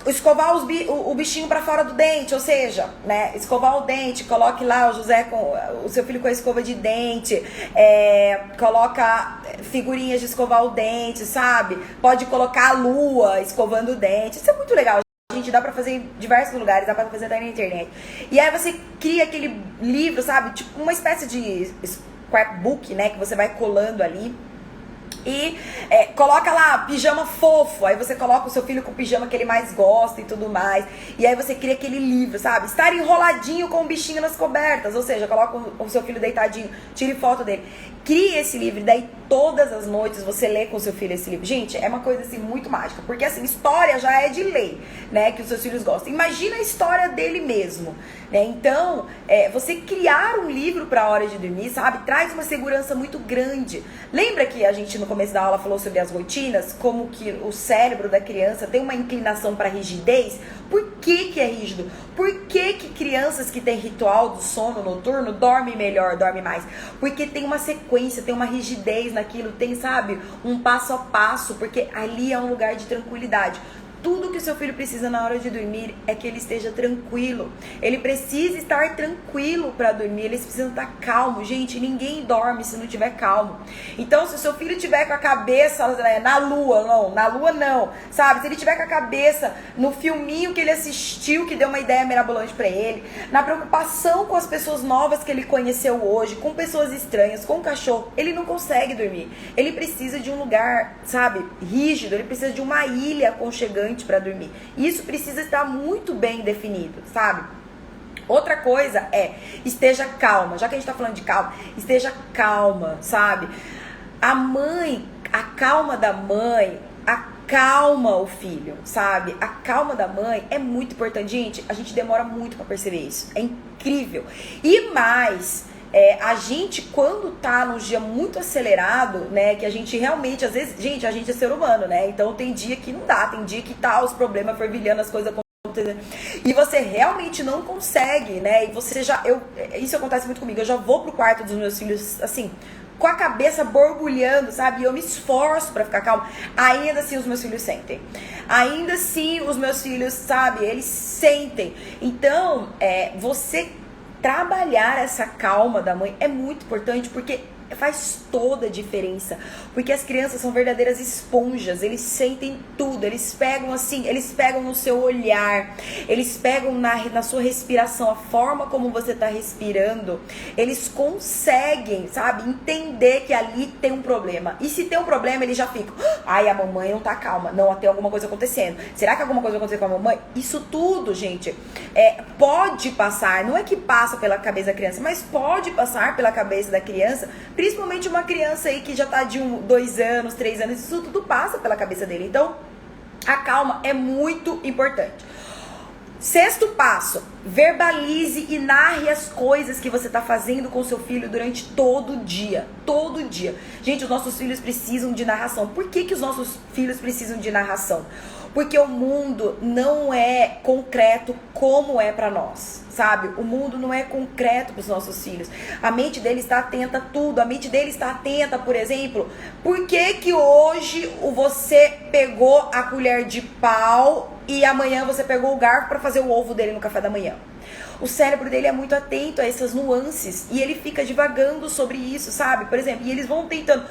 escovar o bichinho pra fora do dente, ou seja, né, escovar o dente, coloque lá o José com o seu filho com a escova de dente, coloca figurinhas de escovar o dente, sabe? Pode colocar a lua escovando o dente, isso é muito legal. Gente, dá pra fazer em diversos lugares, dá pra fazer até na internet. E aí você cria aquele livro, sabe? Tipo uma espécie de scrapbook, né, que você vai colando ali. E coloca lá, pijama fofo. Aí você coloca o seu filho com o pijama que ele mais gosta e tudo mais. E aí você cria aquele livro, sabe? Estar enroladinho com o bichinho nas cobertas. Ou seja, coloca o seu filho deitadinho, tire foto dele. Crie esse livro, e daí todas as noites você lê com o seu filho esse livro. Gente, é uma coisa assim muito mágica. Porque assim, história já é de lei, né? Que os seus filhos gostam. Imagina a história dele mesmo, né? Então, você criar um livro pra hora de dormir, sabe? Traz uma segurança muito grande. Lembra que a gente no começo da aula falou sobre as rotinas? Como que o cérebro da criança tem uma inclinação pra rigidez? Por que que é rígido? Por que que crianças que têm ritual do sono noturno dormem melhor, dormem mais? Porque tem uma sequência, tem uma rigidez naquilo, tem, sabe, um passo a passo, porque ali é um lugar de tranquilidade. Tudo que o seu filho precisa na hora de dormir é que ele esteja tranquilo. Ele precisa estar tranquilo para dormir. Eles precisam estar calmo. Gente, ninguém dorme se não tiver calmo. Então, se o seu filho tiver com a cabeça na lua, não, sabe? Se ele tiver com a cabeça no filminho que ele assistiu, que deu uma ideia mirabolante para ele, na preocupação com as pessoas novas que ele conheceu hoje, com pessoas estranhas, com o cachorro, ele não consegue dormir. Ele precisa de um lugar, sabe, rígido. Ele precisa de uma ilha aconchegante para dormir. Isso precisa estar muito bem definido, sabe? Outra coisa esteja calma. Já que a gente tá falando de calma, esteja calma, sabe? A calma da mãe acalma o filho, sabe? A calma da mãe é muito importante. Gente, a gente demora muito para perceber isso. É incrível. E mais, a gente, quando tá num dia muito acelerado, né, que a gente realmente, às vezes, gente, a gente é ser humano, né, então tem dia que não dá, tem dia que tá os problemas fervilhando, as coisas acontecendo, e você realmente não consegue, né, e você isso acontece muito comigo, eu já vou pro quarto dos meus filhos, assim, com a cabeça borbulhando, sabe, e eu me esforço pra ficar calma, ainda assim os meus filhos sentem, ainda assim os meus filhos, sabe, eles sentem, então, você trabalhar essa calma da mãe é muito importante, porque faz toda a diferença, porque as crianças são verdadeiras esponjas, eles sentem tudo, eles pegam assim, eles pegam no seu olhar, eles pegam na sua respiração, a forma como você tá respirando, eles conseguem, sabe, entender que ali tem um problema, e se tem um problema, eles já ficam, ai, a mamãe não tá calma, não, tem alguma coisa acontecendo, será que alguma coisa vai acontecer com a mamãe? Isso tudo, gente, pode passar, não é que passa pela cabeça da criança, mas pode passar pela cabeça da criança, Principalmente uma criança aí que já tá de 2 anos, 3 anos, isso tudo passa pela cabeça dele. Então, a calma é muito importante. Sexto passo, verbalize e narre as coisas que você está fazendo com seu filho durante todo dia. Todo dia. Gente, os nossos filhos precisam de narração. Por que que os nossos filhos precisam de narração? Porque o mundo não é concreto como é para nós, sabe? O mundo não é concreto para os nossos filhos. A mente dele está atenta a tudo. A mente dele está atenta, por exemplo, por que que hoje você pegou a colher de pau e amanhã você pegou o garfo para fazer o ovo dele no café da manhã? O cérebro dele é muito atento a essas nuances e ele fica divagando sobre isso, sabe? Por exemplo, e eles vão tentando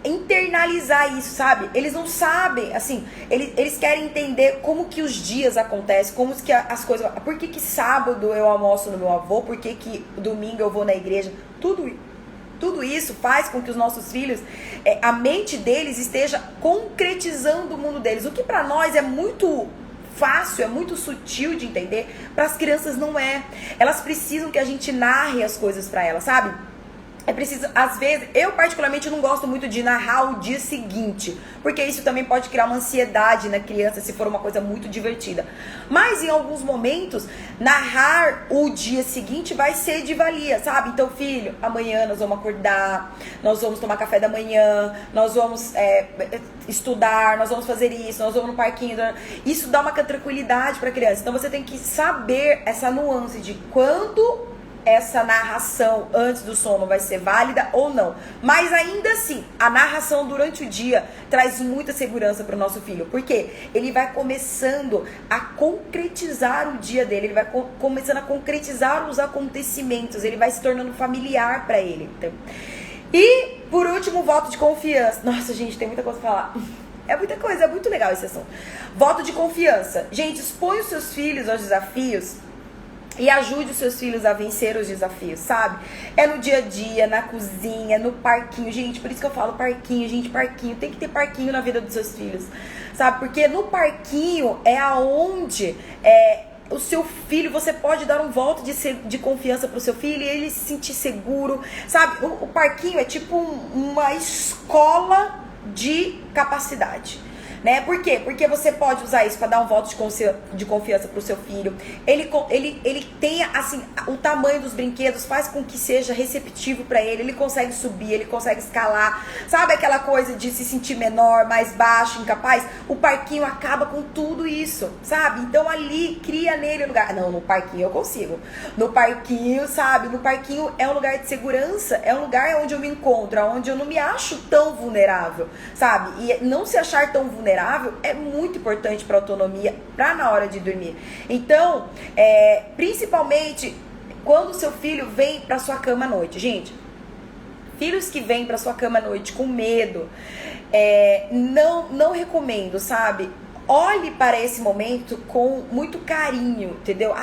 internalizar isso, sabe? Eles não sabem, assim, eles querem entender como que os dias acontecem, como que as coisas... Por que que sábado eu almoço no meu avô, por que que domingo eu vou na igreja, tudo isso faz com que os nossos filhos, a mente deles esteja concretizando o mundo deles, o que pra nós é muito fácil, é muito sutil de entender, para as crianças não é. Elas precisam que a gente narre as coisas pra elas, sabe? É preciso, às vezes, eu particularmente não gosto muito de narrar o dia seguinte, porque isso também pode criar uma ansiedade na criança se for uma coisa muito divertida. Mas em alguns momentos, narrar o dia seguinte vai ser de valia, sabe? Então, filho, amanhã nós vamos acordar, nós vamos tomar café da manhã, nós vamos estudar, nós vamos fazer isso, nós vamos no parquinho. Isso dá uma tranquilidade para a criança. Então você tem que saber essa nuance de quando essa narração antes do sono vai ser válida ou não. Mas ainda assim, a narração durante o dia traz muita segurança para o nosso filho. Porque ele vai começando a concretizar o dia dele, ele vai começando a concretizar os acontecimentos, ele vai se tornando familiar para ele. Então. E, por último, voto de confiança. Nossa, gente, tem muita coisa pra falar. É muita coisa, é muito legal esse assunto. Voto de confiança. Gente, expõe os seus filhos aos desafios e ajude os seus filhos a vencer os desafios, sabe? É no dia a dia, na cozinha, no parquinho. Gente, por isso que eu falo parquinho, gente, parquinho. Tem que ter parquinho na vida dos seus filhos, sabe? Porque no parquinho é aonde o seu filho, você pode dar um voto de confiança pro seu filho e ele se sentir seguro, sabe? O parquinho é tipo uma escola de capacidade. Né? Por quê? Porque você pode usar isso para dar um voto de confiança pro seu filho. Ele tem, assim, o tamanho dos brinquedos faz com que seja receptivo para ele. Ele consegue subir, ele consegue escalar. Sabe aquela coisa de se sentir menor, mais baixo, incapaz? O parquinho acaba com tudo isso, sabe? Então ali cria nele um lugar. Não, no parquinho eu consigo. No parquinho, sabe? No parquinho é um lugar de segurança. É um lugar onde eu me encontro, onde eu não me acho tão vulnerável, sabe? E não se achar tão vulnerável é muito importante para a autonomia, para na hora de dormir. Então, principalmente quando o seu filho vem para sua cama à noite. Gente, filhos que vêm para sua cama à noite com medo, não recomendo, sabe? Olhe para esse momento com muito carinho, entendeu?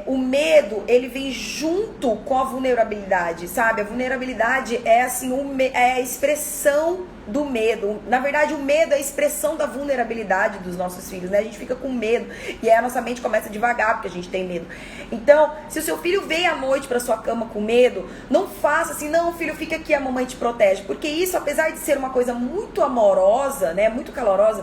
O medo, ele vem junto com a vulnerabilidade, sabe? A vulnerabilidade é assim, é a expressão do medo. Na verdade, o medo é a expressão da vulnerabilidade dos nossos filhos, né? A gente fica com medo e aí a nossa mente começa devagar porque a gente tem medo. Então, se o seu filho vem à noite para sua cama com medo, não faça assim, não, filho, fica aqui, a mamãe te protege. Porque isso, apesar de ser uma coisa muito amorosa, né, muito calorosa,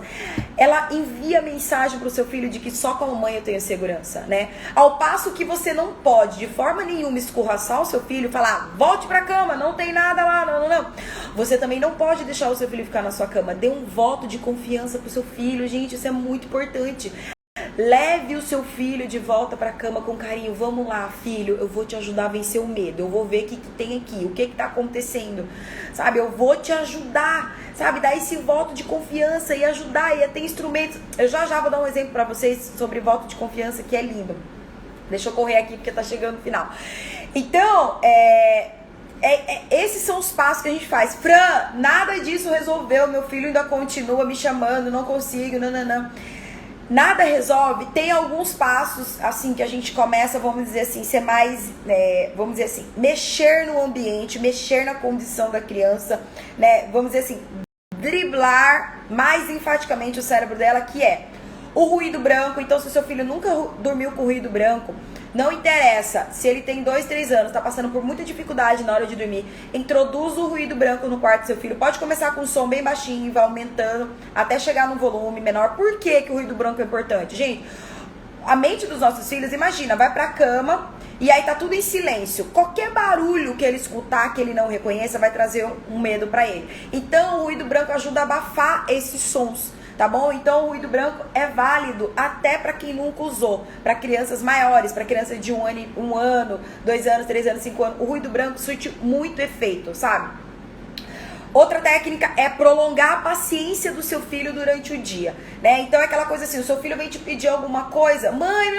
ela envia mensagem pro seu filho de que só com a mamãe eu tenho segurança, né? Ao passo que você não pode, de forma nenhuma, escorraçar o seu filho e falar, volte pra cama, não tem nada lá, não. Você também não pode deixar o seu filho ficar na sua cama. Dê um voto de confiança pro seu filho, gente, isso é muito importante. Leve o seu filho de volta pra cama com carinho. Vamos lá, filho, eu vou te ajudar a vencer o medo. Eu vou ver o que tem aqui, o que tá acontecendo, sabe? Eu vou te ajudar, sabe? Dar esse voto de confiança e ajudar. E tem instrumentos. Eu já vou dar um exemplo pra vocês sobre voto de confiança que é lindo. Deixa eu correr aqui porque tá chegando no final. Então, esses são os passos que a gente faz. Fran, nada disso resolveu. Meu filho ainda continua me chamando, não consigo, não. Nada resolve. Tem alguns passos, assim, que a gente começa, vamos dizer assim, ser mais, vamos dizer assim, mexer no ambiente, mexer na condição da criança, né? Vamos dizer assim, driblar mais enfaticamente o cérebro dela, que é o ruído branco. Então, se o seu filho nunca dormiu com ruído branco, Não interessa se ele tem 2, 3 anos, tá passando por muita dificuldade na hora de dormir. Introduz o ruído branco no quarto do seu filho. Pode começar com um som bem baixinho e vai aumentando até chegar num volume menor. Por que que o ruído branco é importante? Gente, a mente dos nossos filhos, imagina, vai pra cama e aí tá tudo em silêncio. Qualquer barulho que ele escutar, que ele não reconheça, vai trazer um medo pra ele. Então o ruído branco ajuda a abafar esses sons, tá bom? Então o ruído branco é válido até pra quem nunca usou. Pra crianças maiores, pra crianças de 1 ano, 2 anos, 3 anos, 5 anos. O ruído branco surte muito efeito, sabe? Outra técnica é prolongar a paciência do seu filho durante o dia, né? Então é aquela coisa assim, o seu filho vem te pedir alguma coisa, mãe,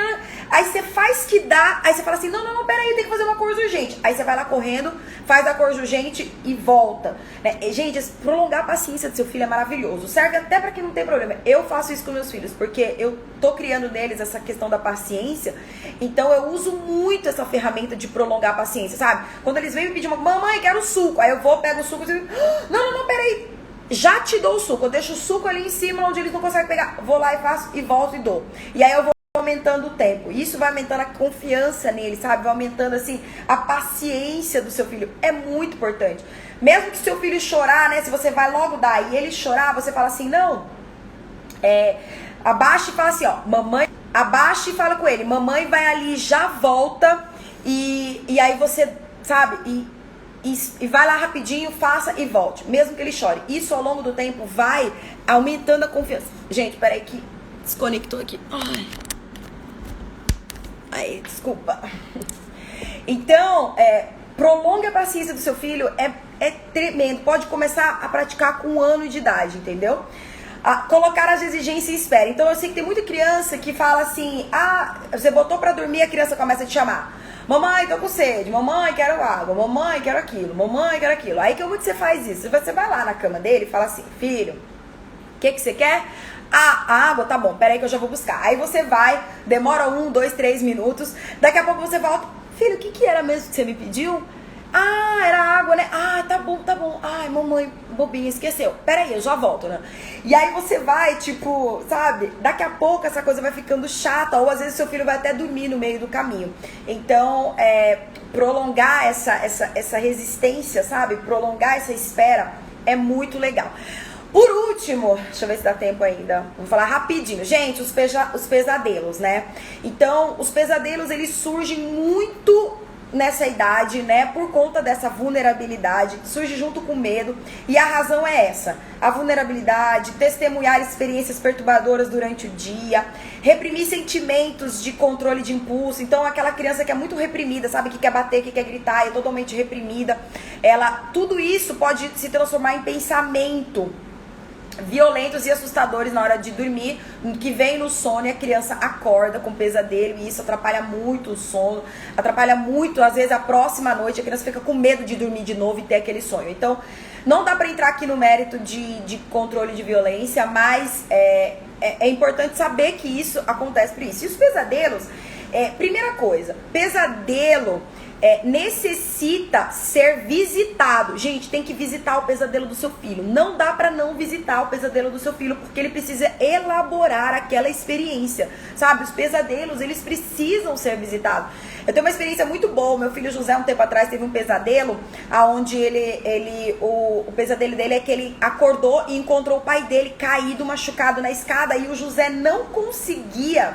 aí você faz que dá, aí você fala assim, não, peraí, tem que fazer uma coisa urgente. Aí você vai lá correndo, faz a coisa urgente e volta, né? E, gente, prolongar a paciência do seu filho é maravilhoso, serve até pra quem não tem problema. Eu faço isso com meus filhos, porque eu tô criando neles essa questão da paciência, então eu uso muito essa ferramenta de prolongar a paciência, sabe? Quando eles vêm me pedir uma, mamãe, quero suco, aí eu vou, pego o suco e não, peraí, já te dou o suco, eu deixo o suco ali em cima onde eles não conseguem pegar, vou lá e faço e volto e dou. E aí eu vou aumentando o tempo, isso vai aumentando a confiança nele, sabe? Vai aumentando assim a paciência do seu filho, é muito importante. Mesmo que seu filho chorar, né, se você vai logo dar e ele chorar, você fala assim, não, abaixa e fala assim, ó, mamãe, abaixa e fala com ele, mamãe vai ali, já volta e aí você, sabe, e vai lá rapidinho, faça e volte, mesmo que ele chore. Isso ao longo do tempo vai aumentando a confiança. Gente, peraí que desconectou aqui. Ai, desculpa. Então, prolongue a paciência do seu filho, é tremendo. Pode começar a praticar com 1 ano de idade, entendeu? Colocar as exigências e espera. Então eu sei que tem muita criança que fala assim, você botou pra dormir, a criança começa a te chamar. Mamãe, tô com sede, mamãe, quero água, mamãe, quero aquilo, mamãe, quero aquilo. Aí como que você faz isso? Você vai lá na cama dele e fala assim, filho, o que você quer? A água, tá bom, peraí que eu já vou buscar. Aí você vai, demora 1, 2, 3 minutos, daqui a pouco você volta, filho, o que era mesmo que você me pediu? Era água, né? Tá bom. Ai, mamãe, bobinha, esqueceu. Pera aí, eu já volto, né? E aí você vai, tipo, sabe? Daqui a pouco essa coisa vai ficando chata, ou às vezes seu filho vai até dormir no meio do caminho. Então, prolongar essa resistência, sabe? Prolongar essa espera é muito legal. Por último, deixa eu ver se dá tempo ainda. Vou falar rapidinho. Gente, os pesadelos, né? Então, os pesadelos, eles surgem muito nessa idade, né, por conta dessa vulnerabilidade, surge junto com o medo, e a razão é essa, a vulnerabilidade, testemunhar experiências perturbadoras durante o dia, reprimir sentimentos de controle de impulso. Então aquela criança que é muito reprimida, sabe, que quer bater, que quer gritar, é totalmente reprimida, tudo isso pode se transformar em pensamento violentos e assustadores na hora de dormir, que vem no sono e a criança acorda com pesadelo, e isso atrapalha muito o sono, atrapalha muito, às vezes, a próxima noite, a criança fica com medo de dormir de novo e ter aquele sonho. Então, não dá pra entrar aqui no mérito de controle de violência, mas é importante saber que isso acontece por isso. E os pesadelos, primeira coisa, pesadelo necessita ser visitado. Gente, tem que visitar o pesadelo do seu filho. Não dá pra não visitar o pesadelo do seu filho, porque ele precisa elaborar aquela experiência, sabe? Os pesadelos, eles precisam ser visitados. Eu tenho uma experiência muito boa. Meu filho José, um tempo atrás, teve um pesadelo onde o pesadelo dele é que ele acordou e encontrou o pai dele caído, machucado na escada, e o José não conseguia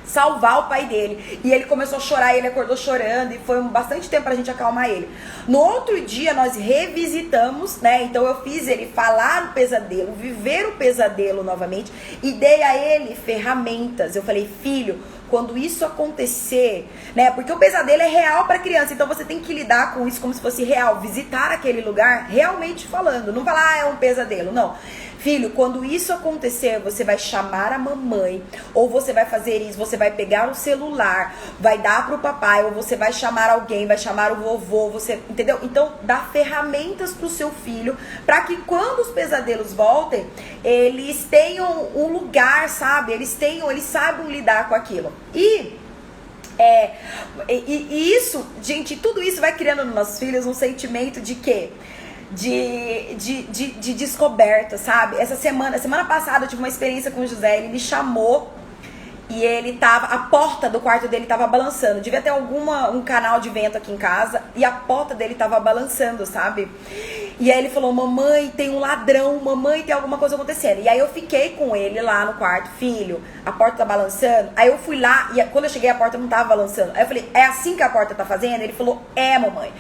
salvar o pai dele, e ele começou a chorar, e ele acordou chorando, e foi bastante tempo pra gente acalmar ele. No outro dia nós revisitamos, né, então eu fiz ele falar o pesadelo, viver o pesadelo novamente, e dei a ele ferramentas. Eu falei, filho, quando isso acontecer, né, porque o pesadelo é real pra criança, então você tem que lidar com isso como se fosse real, visitar aquele lugar realmente falando, não falar, é um pesadelo, não. Filho, quando isso acontecer, você vai chamar a mamãe, ou você vai fazer isso, você vai pegar o celular, vai dar pro papai, ou você vai chamar alguém, vai chamar o vovô, você, entendeu? Então, dá ferramentas pro seu filho, para que quando os pesadelos voltem, eles tenham um lugar, sabe? Eles saibam lidar com aquilo. E isso, gente, tudo isso vai criando nos nossos filhos um sentimento de quê? De descoberta, sabe? Semana passada eu tive uma experiência com o José, ele me chamou E ele tava, a porta do quarto dele tava balançando. Devia ter um canal de vento aqui em casa. E a porta dele tava balançando, sabe? E aí ele falou, mamãe, tem um ladrão, mamãe, tem alguma coisa acontecendo. E aí eu fiquei com ele lá no quarto, filho, a porta tá balançando. Aí eu fui lá, e quando eu cheguei a porta não tava balançando. Aí eu falei, é assim que a porta tá fazendo? Ele falou, é, mamãe,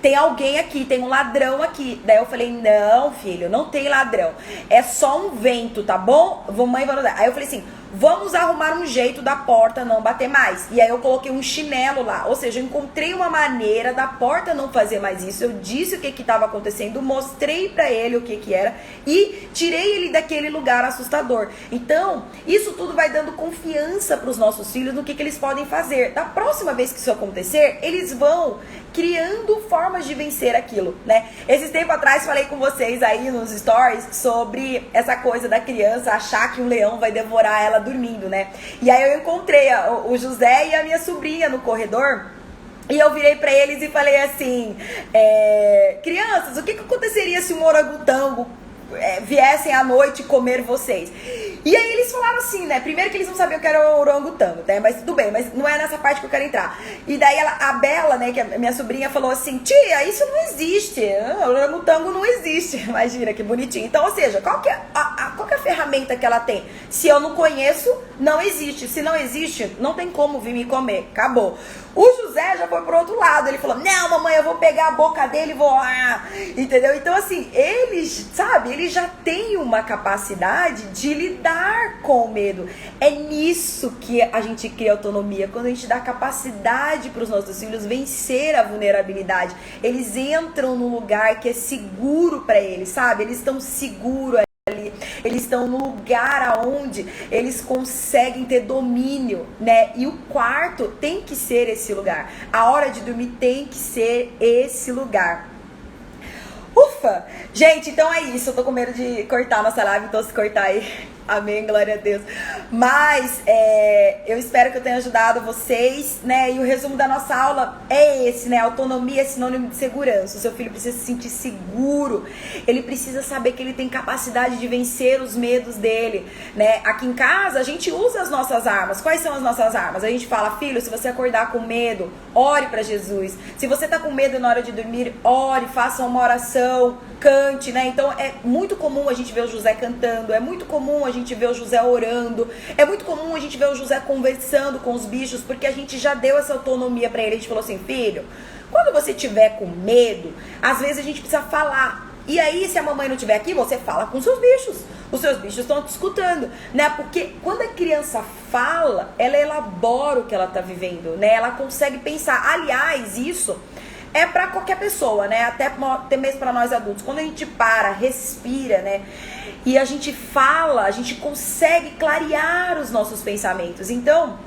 tem alguém aqui, tem um ladrão aqui. Daí eu falei, não, filho, não tem ladrão. É só um vento, tá bom? Mamãe vai dar. Aí eu falei assim, vamos arrumar um jeito da porta não bater mais. E aí eu coloquei um chinelo lá. Ou seja, eu encontrei uma maneira da porta não fazer mais isso. Eu disse o que estava acontecendo, mostrei pra ele o que era e tirei ele daquele lugar assustador. Então, isso tudo vai dando confiança pros nossos filhos no que eles podem fazer. Da próxima vez que isso acontecer, eles vão criando formas de vencer aquilo, né? Esses tempos atrás falei com vocês aí nos stories sobre essa coisa da criança achar que um leão vai devorar ela dormindo, né? E aí eu encontrei o José e a minha sobrinha no corredor. E eu virei pra eles e falei assim, crianças, o que aconteceria se um orangotango viessem à noite comer vocês? E aí eles falaram assim, né? Primeiro que eles não sabiam que era o orangotango, né? Mas tudo bem, mas não é nessa parte que eu quero entrar. E daí a Bela, né, que é minha sobrinha, falou assim, tia, isso não existe. O orangotango não existe. Imagina que bonitinho. Então, ou seja, qual que é a ferramenta que ela tem? Se eu não conheço, não existe. Se não existe, não tem como vir me comer. Acabou. O José já foi pro outro lado. Ele falou, não, mamãe, eu vou pegar a boca dele e vou... entendeu? Então, assim, eles, sabe, eles já têm uma capacidade de lidar com o medo. É nisso que a gente cria autonomia. Quando a gente dá capacidade para os nossos filhos vencer a vulnerabilidade. Eles entram num lugar que é seguro para eles, sabe? Eles estão seguros ali. Eles estão no lugar aonde eles conseguem ter domínio, né? E o quarto tem que ser esse lugar. A hora de dormir tem que ser esse lugar. Ufa! Gente, então é isso. Eu tô com medo de cortar a nossa live, então se cortar aí, amém, glória a Deus. Mas eu espero que eu tenha ajudado vocês, né? E o resumo da nossa aula é esse, né? Autonomia é sinônimo de segurança. O seu filho precisa se sentir seguro. Ele precisa saber que ele tem capacidade de vencer os medos dele, né? Aqui em casa, a gente usa as nossas armas. Quais são as nossas armas? A gente fala, filho, se você acordar com medo, ore pra Jesus. Se você tá com medo na hora de dormir, ore, faça uma oração, cante, né? Então é muito comum a gente ver o José cantando, é muito comum a gente ver o José orando, é muito comum a gente ver o José conversando com os bichos, porque a gente já deu essa autonomia pra ele. A gente falou assim, filho, quando você tiver com medo, às vezes a gente precisa falar. E aí, se a mamãe não estiver aqui, você fala com seus bichos. Os seus bichos estão te escutando, né? Porque quando a criança fala, ela elabora o que ela tá vivendo, né? Ela consegue pensar. Aliás, isso é pra qualquer pessoa, né? Até mesmo pra nós adultos. Quando a gente para, respira, né? E a gente fala, a gente consegue clarear os nossos pensamentos. Então,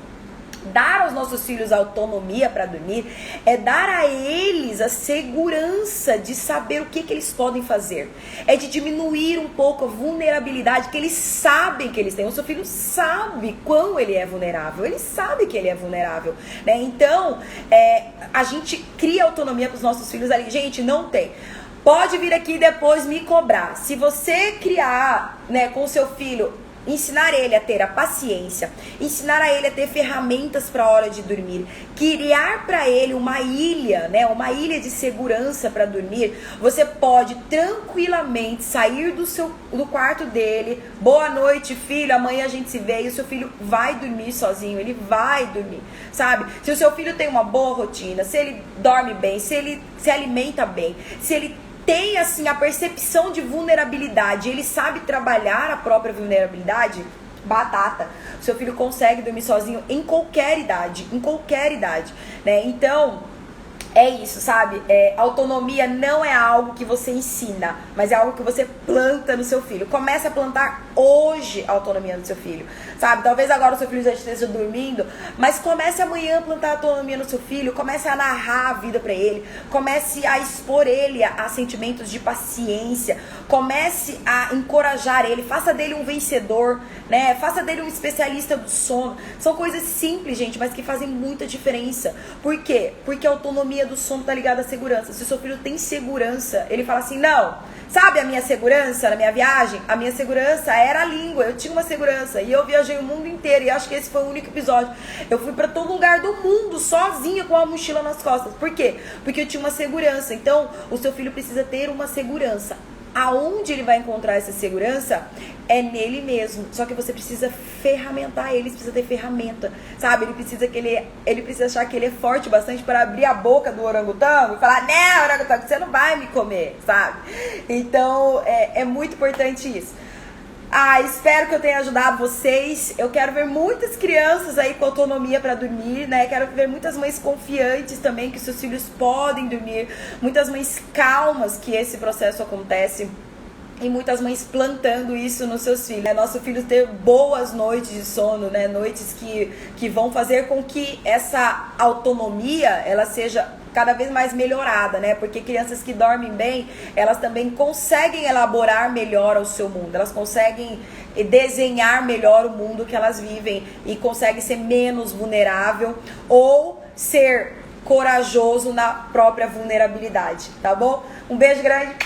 dar aos nossos filhos autonomia para dormir é dar a eles a segurança de saber o que eles podem fazer. É de diminuir um pouco a vulnerabilidade que eles sabem que eles têm. O seu filho sabe quão ele é vulnerável. Ele sabe que ele é vulnerável, né? Então, a gente cria autonomia para os nossos filhos ali. Gente, não tem. Pode vir aqui depois me cobrar. Se você criar, né, com o seu filho, ensinar ele a ter a paciência, ensinar a ele a ter ferramentas para a hora de dormir, criar para ele uma ilha, né, uma ilha de segurança para dormir, você pode tranquilamente sair do quarto dele, boa noite filho, amanhã a gente se vê, e o seu filho vai dormir sozinho, ele vai dormir, sabe? Se o seu filho tem uma boa rotina, se ele dorme bem, se ele se alimenta bem, se ele tem assim a percepção de vulnerabilidade, ele sabe trabalhar a própria vulnerabilidade, batata. O seu filho consegue dormir sozinho em qualquer idade, né? Então, é isso, sabe? Autonomia não é algo que você ensina, mas é algo que você planta no seu filho. Comece a plantar hoje a autonomia no seu filho, sabe? Talvez agora o seu filho já esteja dormindo, mas comece amanhã a plantar a autonomia no seu filho, comece a narrar a vida pra ele, comece a expor ele a sentimentos de paciência, comece a encorajar ele, faça dele um vencedor, né? Faça dele um especialista do sono. São coisas simples, gente, mas que fazem muita diferença. Por quê? Porque a autonomia do sono tá ligada à segurança. Se o seu filho tem segurança, ele fala assim, não, sabe a minha segurança na minha viagem? A minha segurança era a língua, eu tinha uma segurança. E eu viajei o mundo inteiro, e acho que esse foi o único episódio. Eu fui pra todo lugar do mundo, sozinha, com a mochila nas costas. Por quê? Porque eu tinha uma segurança. Então, o seu filho precisa ter uma segurança. Aonde ele vai encontrar essa segurança é nele mesmo. Só que você precisa ferramentar ele, precisa ter ferramenta, sabe? Ele precisa achar que ele é forte bastante para abrir a boca do orangotango e falar: "Não, orangotango, você não vai me comer", sabe? Então, é muito importante isso. Espero que eu tenha ajudado vocês. Eu quero ver muitas crianças aí com autonomia para dormir, né? Quero ver muitas mães confiantes também que seus filhos podem dormir. Muitas mães calmas que esse processo acontece. E muitas mães plantando isso nos seus filhos. Nosso filho ter boas noites de sono, né? Noites que vão fazer com que essa autonomia, ela seja cada vez mais melhorada, né? Porque crianças que dormem bem, elas também conseguem elaborar melhor o seu mundo. Elas conseguem desenhar melhor o mundo que elas vivem e conseguem ser menos vulnerável ou ser corajoso na própria vulnerabilidade, tá bom? Um beijo grande.